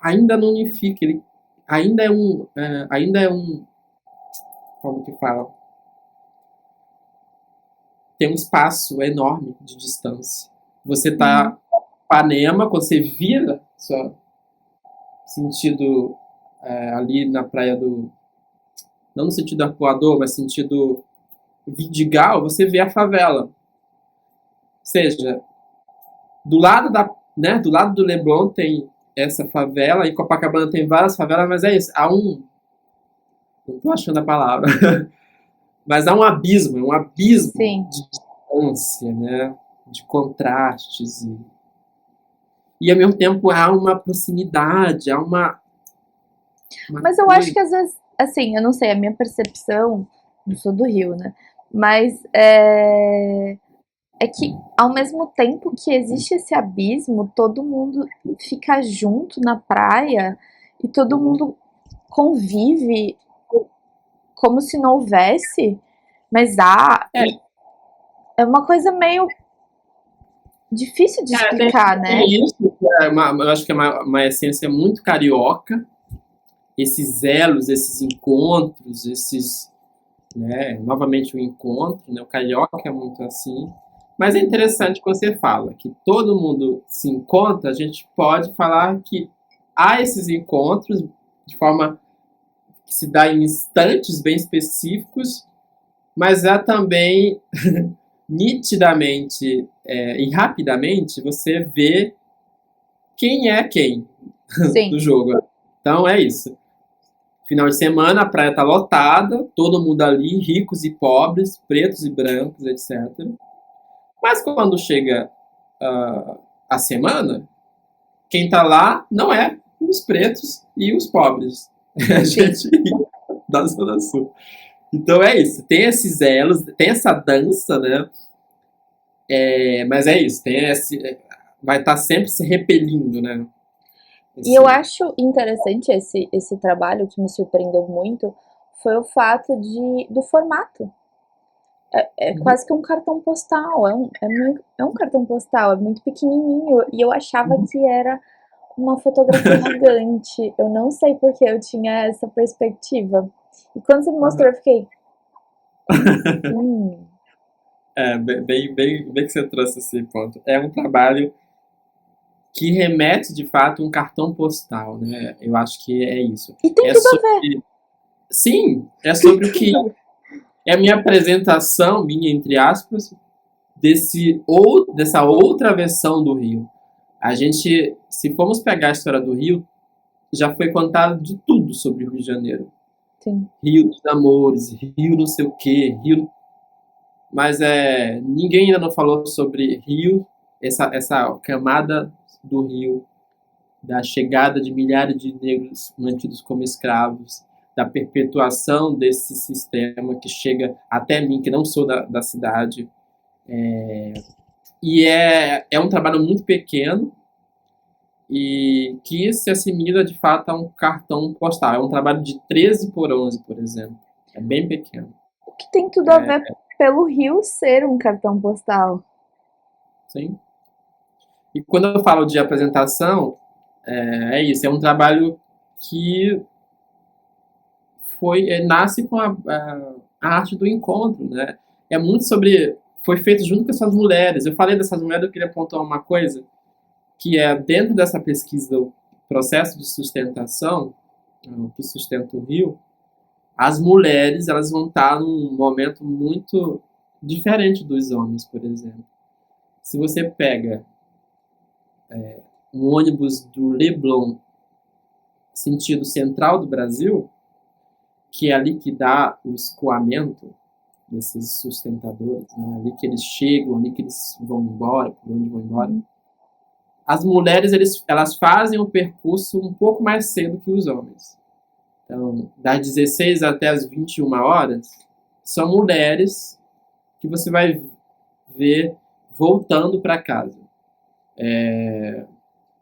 ainda não unifica, ele ainda é um, como que fala? Tem um espaço enorme de distância. Você Uhum. tá em Ipanema, quando você vira sentido ali na praia do. Não no sentido arpoador, mas sentido Vidigal, você vê a favela. Ou seja, do lado do lado do Leblon tem essa favela, e Copacabana tem várias favelas, mas é isso. Não tô achando a palavra, mas há um abismo Sim. de distância, né? De contrastes e ao mesmo tempo há uma proximidade, há uma Mas eu acho coisa. que às vezes, assim, eu não sei, a minha percepção, não sou do Rio, né? Mas é que ao mesmo tempo que existe esse abismo, todo mundo fica junto na praia e todo mundo convive como se não houvesse, mas há, É, e é uma coisa meio difícil de tem, explicar, né? tem isso, eu acho que é uma essência muito carioca, esses elos, esses encontros, novamente o encontro, né? O carioca é muito assim. Mas é interessante que você fala que todo mundo se encontra, a gente pode falar que há esses encontros de forma que se dá em instantes bem específicos, mas há também nitidamente e rapidamente você vê quem é quem do Sim, jogo. Então é isso. Final de semana, a praia tá lotada, todo mundo ali, ricos e pobres, pretos e brancos, etc. Mas quando chega a semana, quem tá lá não é os pretos e os pobres. É a sim. gente da Zona Sul. Então é isso. Tem esses elos, tem essa dança, né? Mas é isso. Vai estar sempre se repelindo, né? E eu Esse, acho interessante esse trabalho que me surpreendeu muito foi o fato do formato. É uhum, quase que um cartão postal, é um cartão postal, é muito pequenininho e eu achava uhum. que era uma fotografia gigante. Eu não sei porque eu tinha essa perspectiva. E quando você me mostrou, eu fiquei, como assim? Bem que você trouxe esse ponto. É um trabalho que remete de fato a um cartão postal, né? Eu acho que é isso. E tem É tudo a ver, sobre, sim, é tem sobre o que tudo a ver. é a minha apresentação, minha entre aspas, dessa outra versão do Rio. A gente, se formos pegar a história do Rio, já foi contado de tudo sobre o Rio de Janeiro. Sim, Rio dos Amores, Rio não sei o quê, Rio. Mas ninguém ainda não falou sobre Rio, essa camada do Rio, da chegada de milhares de negros mantidos como escravos, da perpetuação desse sistema que chega até mim, que não sou da cidade. E é um trabalho muito pequeno e que se assimila de fato a um cartão postal. É um trabalho de 13 por 11, por exemplo. É bem pequeno. o que tem tudo a ver pelo Rio ser um cartão postal. Sim. E quando eu falo de apresentação, isso. É um trabalho que nasce com a arte do encontro, né? É muito sobre. Foi feito junto com essas mulheres. Eu falei dessas mulheres, eu queria apontar uma coisa, que é dentro dessa pesquisa, o processo de sustentação, o que sustenta o Rio, as mulheres elas vão estar num momento muito diferente dos homens, por exemplo. Se você pega um ônibus do Leblon, sentido central do Brasil, que é ali que dá o escoamento desses sustentadores, né? Ali que eles chegam, ali que eles vão embora, por onde vão embora. Uhum. As mulheres, elas fazem o percurso um pouco mais cedo que os homens. Então, das 16 até as 21 horas, são mulheres que você vai ver voltando para casa.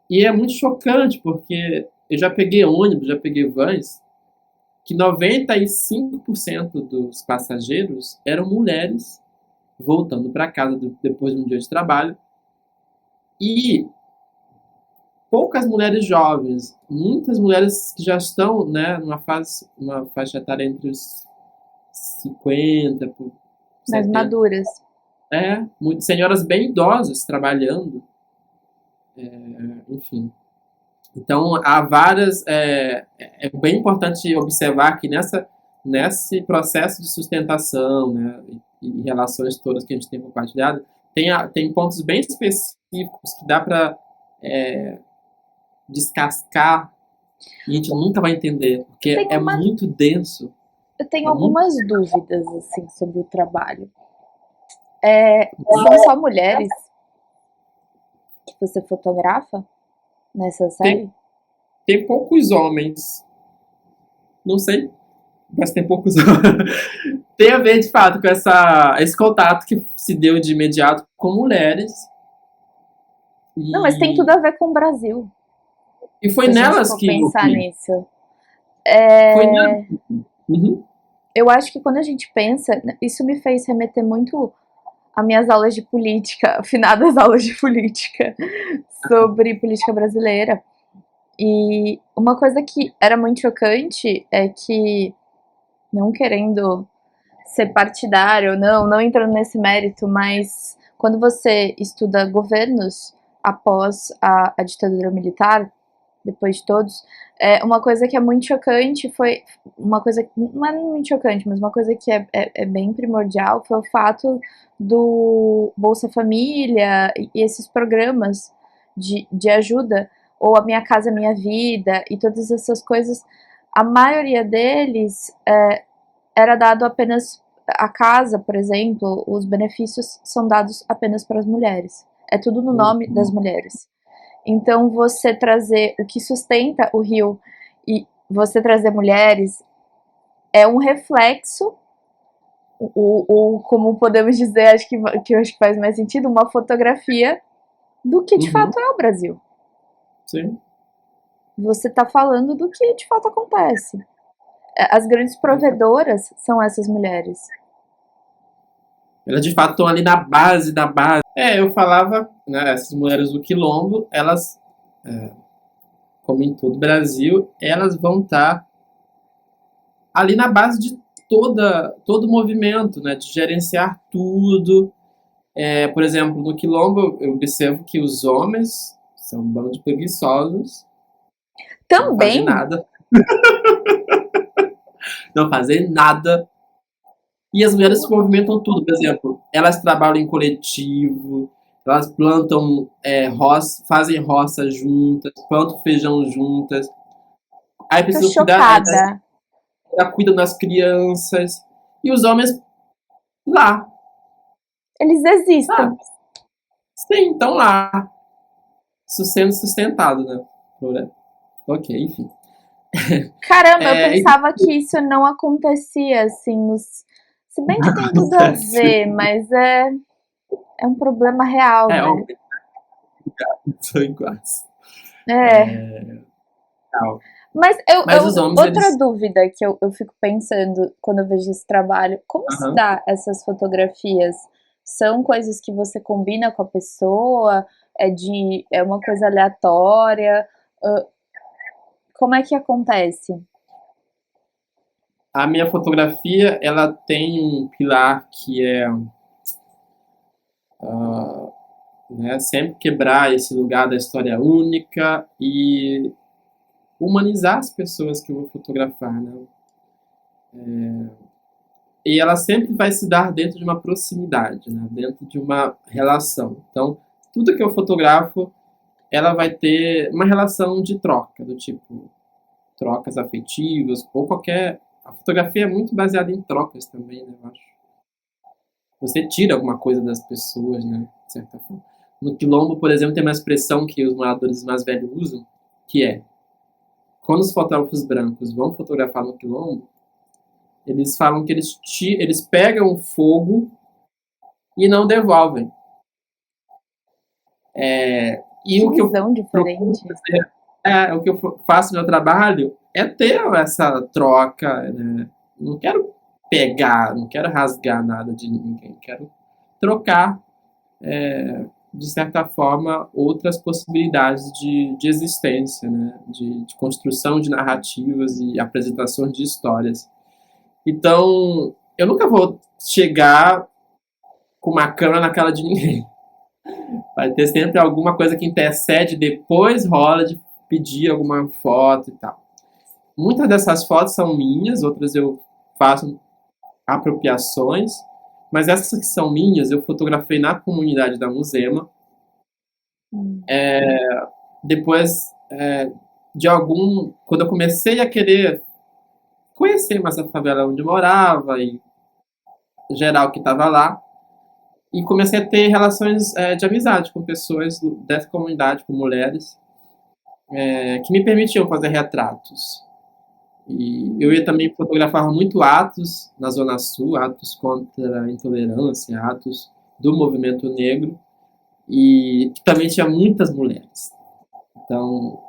E é muito chocante, porque eu já peguei ônibus, já peguei vans, que 95% dos passageiros eram mulheres voltando para casa depois de um dia de trabalho. E poucas mulheres jovens, muitas mulheres que já estão, né, uma faixa etária entre os 50 por Mais 70. maduras. Muitas senhoras bem idosas trabalhando, enfim. Então, há várias. É bem importante observar que nesse processo de sustentação, né, e relações todas que a gente tem compartilhado, tem pontos bem específicos que dá para descascar e a gente nunca vai entender, porque Tenho é uma, muito denso. eu tenho É muito. algumas dúvidas assim sobre o trabalho. São só mulheres que você fotografa nessa Tem, série? tem poucos homens, não sei, mas tem poucos homens. Tem a ver, de fato, com esse contato que se deu de imediato com mulheres. Não, mas tem tudo E, a ver com o Brasil, e foi se a gente nelas for que eu pensar vi. nisso. Foi nelas. Uhum. Eu acho que quando a gente pensa, isso me fez remeter muito a minhas aulas de política, afinadas aulas de política, sobre política brasileira. E uma coisa que era muito chocante é que, não querendo ser partidário, não entrando nesse mérito, mas quando você estuda governos após a ditadura militar, depois de todos, uma coisa que é muito chocante foi uma coisa, não é muito chocante, mas uma coisa que é bem primordial foi o fato do Bolsa Família e esses programas de ajuda, ou a Minha Casa Minha Vida e todas essas coisas, a maioria deles era dado apenas a casa, por exemplo, os benefícios são dados apenas para as mulheres. É tudo no nome das mulheres. Então, você trazer o que sustenta o Rio e você trazer mulheres é um reflexo, como podemos dizer, que acho que faz mais sentido, uma fotografia do que de Uhum. fato é o Brasil. Sim. Você está falando do que de fato acontece. As grandes provedoras são essas mulheres. Elas de fato estão ali na base da base. Eu falava, né, essas mulheres do Quilombo, elas, é, como em todo o Brasil, elas vão estar ali na base de todo o movimento, né, de gerenciar tudo. Por exemplo, no Quilombo, eu observo que os homens são um bando de preguiçosos, não fazem Também, nada, não fazem nada. E as mulheres se movimentam tudo, por exemplo, elas trabalham em coletivo, elas plantam roça, fazem roça juntas, plantam feijão juntas. Aí tô precisam cuidar, chocada. cuidam das crianças. E os homens lá, Eles sabe? existem. Sim, estão lá, sendo sustentado, né? Ok, enfim. Caramba, eu É, pensava que isso não acontecia assim se bem que tem tudo a acontece. ver, mas é um problema real, né? Óbvio, são iguais. É. Tal. Mas Mas os homens, outra eles. dúvida que eu fico pensando quando eu vejo esse trabalho, como se Aham. dá essas fotografias? São coisas que você combina com a pessoa? É uma coisa aleatória? Ah, como é que acontece? A minha fotografia, ela tem um pilar que é, né, sempre quebrar esse lugar da história única e humanizar as pessoas que eu vou fotografar, né? E ela sempre vai se dar dentro de uma proximidade, né? Dentro de uma relação. Então, tudo que eu fotografo, ela vai ter uma relação de troca, do tipo trocas afetivas ou qualquer. A fotografia é muito baseada em trocas também, né? Eu acho. Você tira alguma coisa das pessoas, né? De certa forma. No Quilombo, por exemplo, tem uma expressão que os moradores mais velhos usam, que é quando os fotógrafos brancos vão fotografar no Quilombo, eles falam que eles pegam o fogo e não devolvem. E Que o que eu visão procuro diferente. fazer, o que eu faço no meu trabalho é ter essa troca, né? Não quero pegar, não quero rasgar nada de ninguém, quero trocar, de certa forma, outras possibilidades de existência, né? De construção de narrativas e apresentações de histórias. Então, eu nunca vou chegar com uma câmera na cara de ninguém. Vai ter sempre alguma coisa que intercede, depois rola de pedir alguma foto e tal. Muitas dessas fotos são minhas, outras eu faço apropriações, mas essas que são minhas eu fotografei na comunidade da Musema. Hum. Depois, quando eu comecei a querer conhecer mais a favela onde eu morava e geral que estava lá, e comecei a ter relações de amizade com pessoas dessa comunidade, com mulheres, que me permitiam fazer retratos. E eu ia também fotografar muito atos na Zona Sul, atos contra a intolerância, atos do movimento negro, e que também tinha muitas mulheres. Então,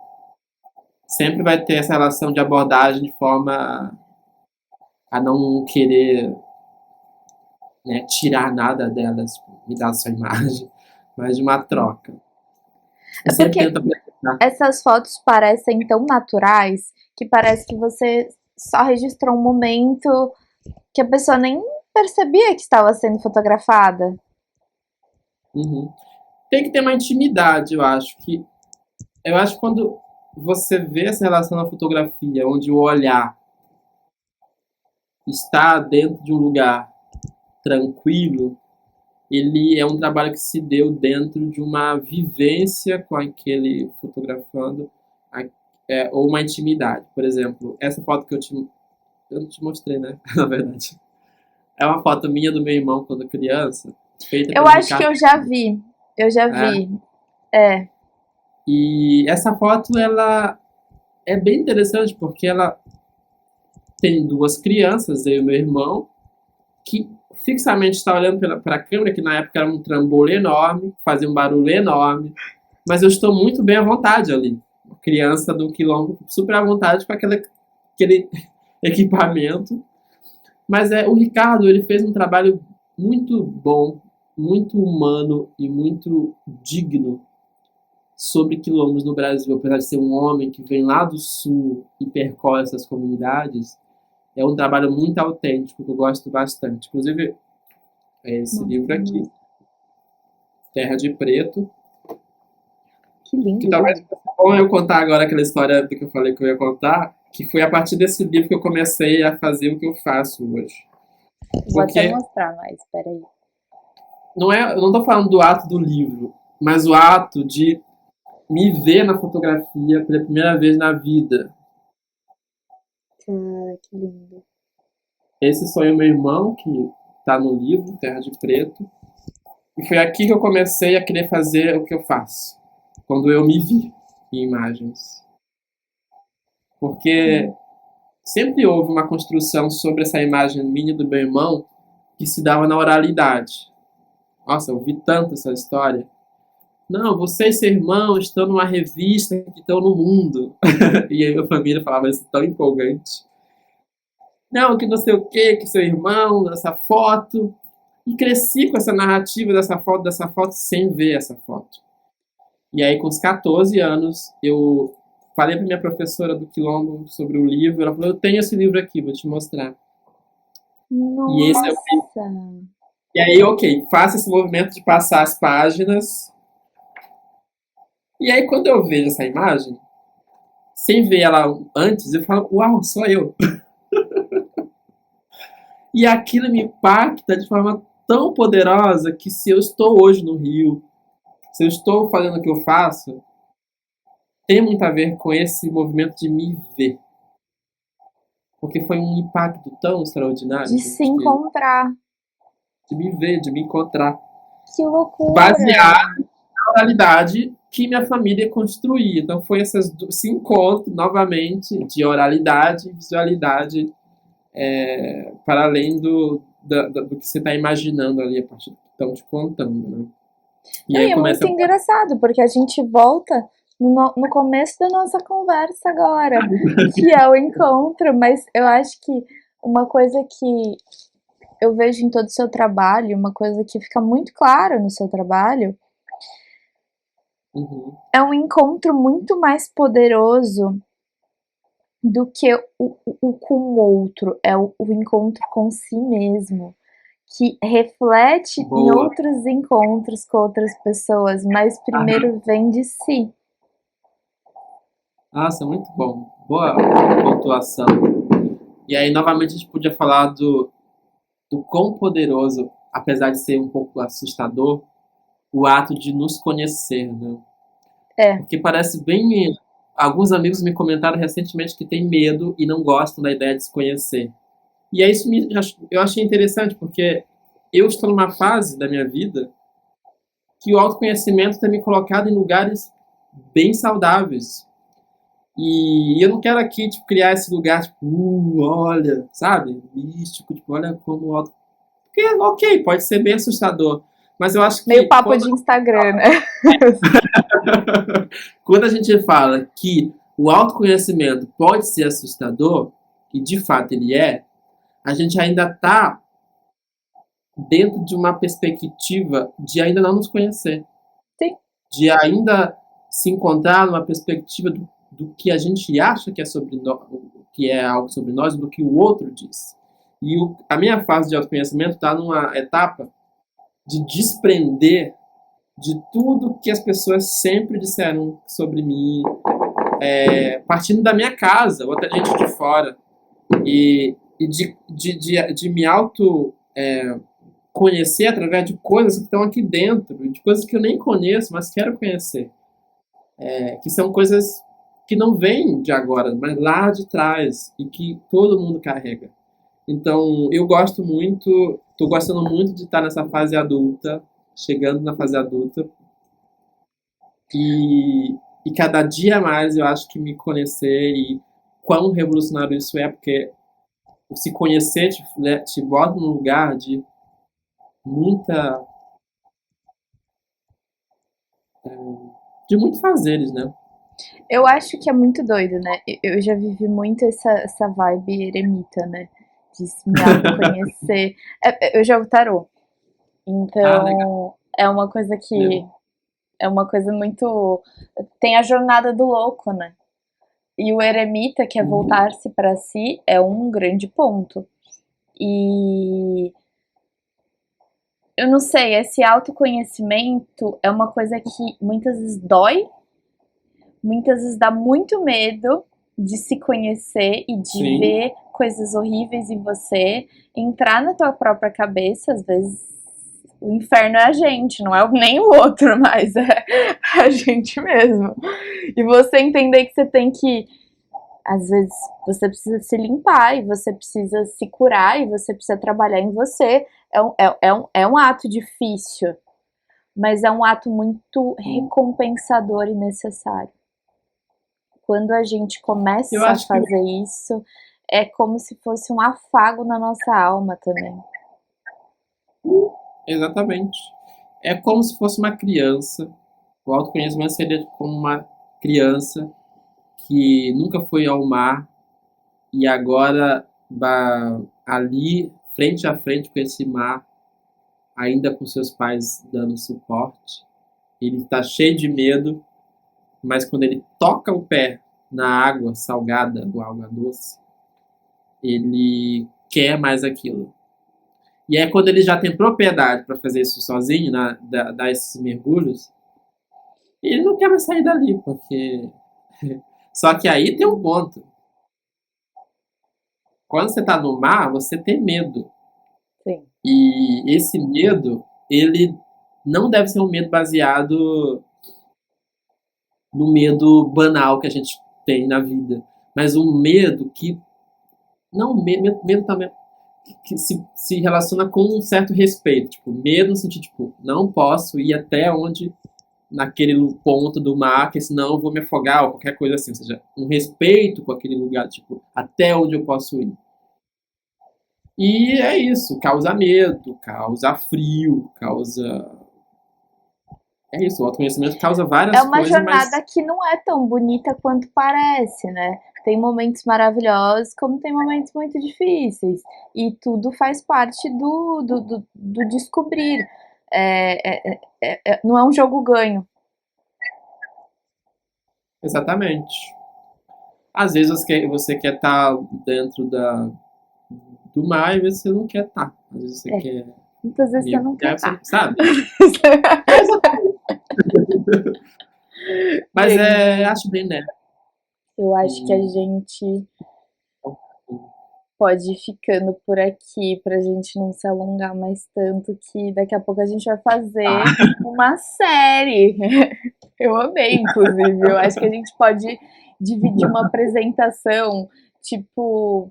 sempre vai ter essa relação de abordagem de forma a não querer, né, tirar nada delas, me dar sua imagem, mas de uma troca. É Eu sempre porque tento apresentar. essas fotos parecem tão naturais que parece que você só registrou um momento que a pessoa nem percebia que estava sendo fotografada. Uhum. Tem que ter uma intimidade, eu acho. Eu acho que quando você vê essa relação na fotografia, onde o olhar está dentro de um lugar tranquilo, ele é um trabalho que se deu dentro de uma vivência com aquele fotografando, ou uma intimidade. Por exemplo, essa foto que eu não te mostrei, né? Na verdade. É uma foto minha do meu irmão quando criança, feita Eu pelo acho que Ricardo. eu já vi. Eu já É, vi. É. e essa foto, ela é bem interessante porque ela tem duas crianças, eu e meu irmão, que fixamente está olhando para a câmera, que na época era um trambolho enorme, fazia um barulho enorme, mas eu estou muito bem à vontade ali. Criança do quilombo, super à vontade com aquele equipamento. Mas o Ricardo, ele fez um trabalho muito bom, muito humano e muito digno sobre quilombos no Brasil. Apesar de ser um homem que vem lá do sul e percorre essas comunidades, é um trabalho muito autêntico que eu gosto bastante. Inclusive, é esse Nossa, livro aqui, Terra de Preto, que que lindo talvez livro. fosse bom eu contar agora aquela história do que eu falei que eu ia contar, que foi a partir desse livro que eu comecei a fazer o que eu faço hoje. Vou até Porque mostrar mais, peraí. eu não estou falando do ato do livro, mas o ato de me ver na fotografia pela primeira vez na vida. Cara, que lindo. Esse sou eu, meu irmão, que está no livro, Terra de Preto. E foi aqui que eu comecei a querer fazer o que eu faço. Quando eu me vi em imagens. Porque sempre houve uma construção sobre essa imagem minha do meu irmão que se dava na oralidade. Nossa, eu vi tanto essa história. Não, você e seu irmão estão numa revista que estão no mundo. E aí minha família falava isso tão empolgante. Não, que não sei o que seu irmão, essa foto. E cresci com essa narrativa dessa foto, sem ver essa foto. E aí, com os 14 anos, eu falei para minha professora do Quilombo sobre o livro. Ela falou: eu tenho esse livro aqui, vou te mostrar. E esse é o. Nossa. E aí, ok, faço esse movimento de passar as páginas. E aí, quando eu vejo essa imagem, sem ver ela antes, eu falo: uau, sou eu. E aquilo me impacta de forma tão poderosa que se eu estou hoje no Rio, se eu estou fazendo o que eu faço, tem muito a ver com esse movimento de me ver. Porque foi um impacto tão extraordinário, De se gente, encontrar. de me ver, de me encontrar. Que loucura. Baseado na oralidade que minha família construía. Então foi esse encontro novamente de oralidade e visualidade, para além do que você está imaginando ali a partir do que estão te contando, né? E Não, aí e é começa muito a. engraçado, porque a gente volta no começo da nossa conversa agora, que é o encontro, mas eu acho que uma coisa que eu vejo em todo o seu trabalho, uma coisa que fica muito clara no seu trabalho, Uhum. é um encontro muito mais poderoso do que o com o outro, é o encontro com si mesmo, que reflete em Boa. outros encontros com outras pessoas, mas Ah, primeiro vem de si. Nossa, muito bom. Boa pontuação. E aí, novamente, a gente podia falar do quão poderoso, apesar de ser um pouco assustador, o ato de nos conhecer, né? É, Porque parece bem. Alguns amigos me comentaram recentemente que têm medo e não gostam da ideia de se conhecer. E é isso eu achei interessante, porque eu estou numa fase da minha vida que o autoconhecimento tem me colocado em lugares bem saudáveis. E eu não quero aqui, tipo, criar esse lugar, tipo, olha, sabe? Místico, tipo, olha como o auto. Porque, ok, pode ser bem assustador. Mas eu acho meio que papo de Instagram, né? quando a gente fala que o autoconhecimento pode ser assustador, e de fato ele é, a gente ainda está dentro de uma perspectiva de ainda não nos conhecer, Sim. de ainda se encontrar numa perspectiva do que a gente acha que é sobre que é algo sobre nós, do que o outro diz. E a minha fase de autoconhecimento está numa etapa de desprender de tudo que as pessoas sempre disseram sobre mim, partindo da minha casa, ou até gente de fora, e de me auto conhecer através de coisas que estão aqui dentro, de coisas que eu nem conheço, mas quero conhecer. Que são coisas que não vêm de agora, mas lá de trás, e que todo mundo carrega. Então, eu gosto muito, estou gostando muito de estar nessa fase adulta, chegando na fase adulta, e, e cada dia mais eu acho que me conhecer e quão revolucionário isso é, porque se conhecer te bota num lugar de muita de muito fazeres, né? Eu acho que é muito doido, né? Eu já vivi muito essa vibe eremita, né? De me autoconhecer. Eu jogo tarô. Ah, legal. Então, é uma coisa que. Meu. É uma coisa muito. Tem a jornada do louco, né? E o eremita, que é Uhum. voltar-se para si, é um grande ponto. E eu não sei, esse autoconhecimento é uma coisa que muitas vezes dói, muitas vezes dá muito medo de se conhecer e de Sim. ver coisas horríveis em você, entrar na tua própria cabeça, às vezes o inferno é a gente, não é nem o outro, mas é a gente mesmo. E você entender que você tem que, às vezes, você precisa se limpar e você precisa se curar e você precisa trabalhar em você. É um ato difícil, mas é um ato muito Sim. recompensador e necessário. Quando a gente Eu começa a acho que fazer isso, é como se fosse um afago na nossa alma também. exatamente. É como se fosse uma criança. O autoconhecimento seria como uma criança que nunca foi ao mar e agora ali, frente a frente com esse mar, ainda com seus pais dando suporte. Ele está cheio de medo, mas quando ele toca o pé na água salgada, ou água doce, ele quer mais aquilo. E é quando ele já tem propriedade para fazer isso sozinho, dar esses mergulhos, ele não quer mais sair dali, porque. Só que aí tem um ponto. Quando você está no mar, você tem medo. Sim. E esse medo, ele não deve ser um medo baseado no medo banal que a gente tem na vida, mas um medo que. Não, medo também. Que se relaciona com um certo respeito. Tipo, medo no sentido, tipo, não posso ir até onde naquele ponto do mar, que senão eu vou me afogar ou qualquer coisa assim. Ou seja, um respeito com aquele lugar, tipo, até onde eu posso ir. E é isso, causa medo, causa frio, causa. É isso, o autoconhecimento causa É várias uma coisas, jornada mas. que não é tão bonita quanto parece, né? Tem momentos maravilhosos, como tem momentos muito difíceis. E tudo faz parte do descobrir. Não é um jogo ganho. Exatamente. Às vezes você quer estar dentro do mar e às vezes você não quer estar. Às vezes você É, quer muitas vezes você não quer mergulhar, você estar. não sabe. É, mas Gente, acho bem, né? Eu acho que a E gente pode ir ficando por aqui pra gente não se alongar mais tanto, que daqui a pouco a gente vai fazer ah, uma série. Eu amei, inclusive. Eu acho que a gente pode dividir uma apresentação, tipo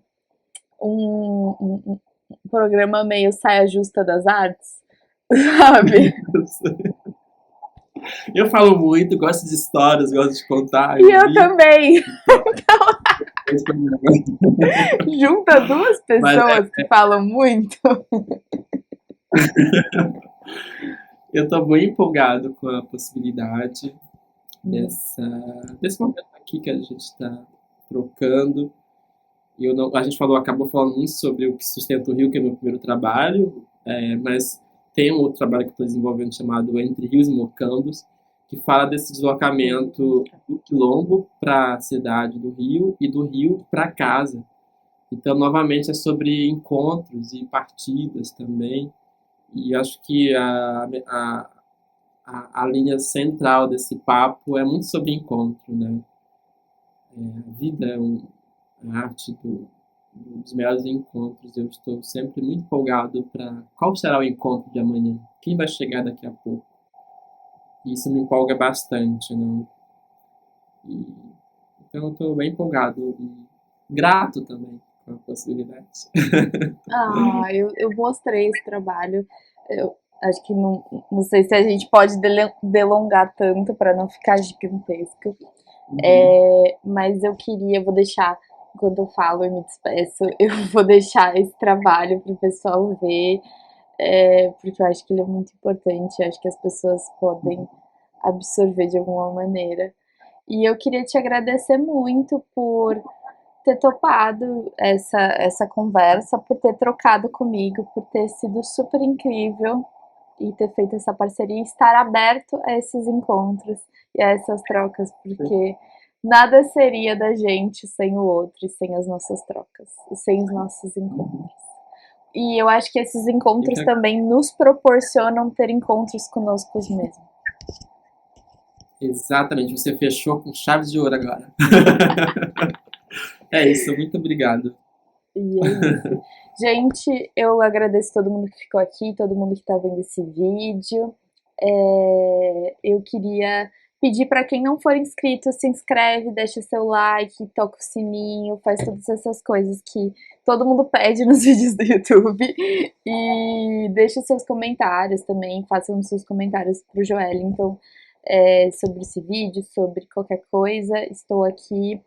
um programa meio saia justa das artes, sabe? eu falo muito, gosto de histórias, gosto de contar, E eu eu vi. também. Então, esse programa. Junta duas Mas pessoas que falam muito. eu estou muito empolgado com a possibilidade dessa, desse momento aqui que a gente está trocando. E eu não, a gente acabou falando muito sobre o que sustenta o Rio, que é meu primeiro trabalho, mas tem um outro trabalho que eu estou desenvolvendo chamado Entre Rios e Mocambos, que fala desse deslocamento do quilombo para a cidade do Rio e do Rio para casa. Então, novamente, é sobre encontros e partidas também. E acho que a linha central desse papo é muito sobre encontro, né? A vida é a arte dos melhores encontros. Eu estou sempre muito empolgado para qual será o encontro de amanhã, quem vai chegar daqui a pouco. E isso me empolga bastante, né? E, então eu estou bem empolgado e grato também com a possibilidade. Ah, eu mostrei esse trabalho. Eu acho que não sei se a gente pode delongar tanto para não ficar gigantesco. Uhum. Mas vou deixar, enquanto eu falo e me despeço, eu vou deixar esse trabalho para o pessoal ver, porque eu acho que ele é muito importante, eu acho que as pessoas podem absorver de alguma maneira. E eu queria te agradecer muito por ter topado essa conversa, por ter trocado comigo, por ter sido super incrível e ter feito essa parceria e estar aberto a esses encontros e a essas trocas, porque nada seria da gente sem o outro e sem as nossas trocas e sem os nossos Uhum. encontros. E eu acho que esses Eu encontros que também nos proporcionam ter encontros conosco mesmos. Exatamente, você fechou com chaves de ouro agora. É isso, muito obrigado. E é isso. Gente, eu agradeço todo mundo que ficou aqui, todo mundo que está vendo esse vídeo. Eu queria pedir para quem não for inscrito, se inscreve, deixa seu like, toca o sininho, faz todas essas coisas que todo mundo pede nos vídeos do YouTube. E deixa seus comentários também, façam os seus comentários pro Joel. Então, sobre esse vídeo, sobre qualquer coisa, estou aqui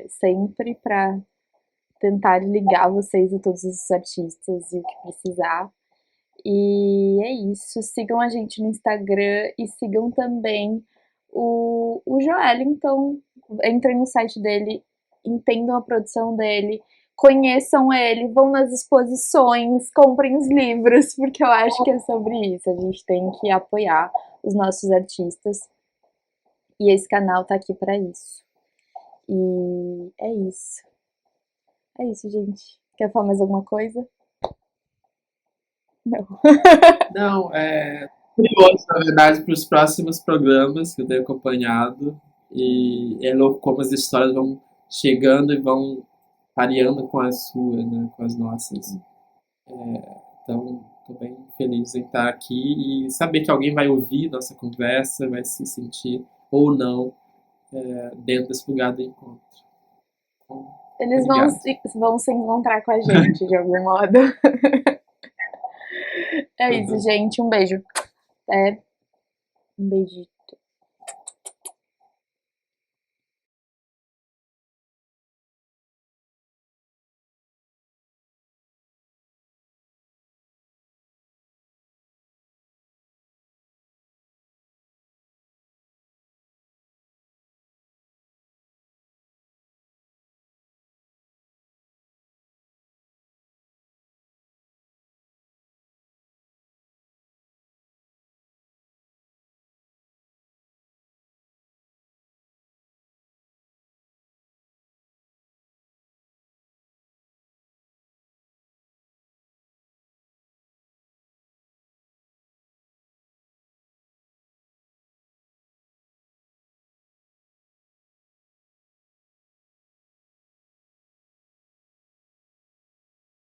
sempre para tentar ligar vocês a todos os artistas e o que precisar. E é isso. Sigam a gente no Instagram e sigam também o Joel. Então, entrem no site dele, entendam a produção dele, conheçam ele, vão nas exposições, comprem os livros, porque eu acho que é sobre isso. A gente tem que apoiar os nossos artistas e esse canal tá aqui para isso. E é isso. É isso, gente. Quer falar mais alguma coisa? Não. Não, curioso, na verdade, para os próximos programas que eu tenho acompanhado. E é louco como as histórias vão chegando e vão pareando com as suas, né, com as nossas. Então, estou bem feliz em estar aqui e saber que alguém vai ouvir nossa conversa, vai se sentir ou não dentro desse lugar do encontro. Então, Eles obrigado. vão se encontrar com a gente de algum modo. É isso, gente. Um beijo. Até. Um beijinho.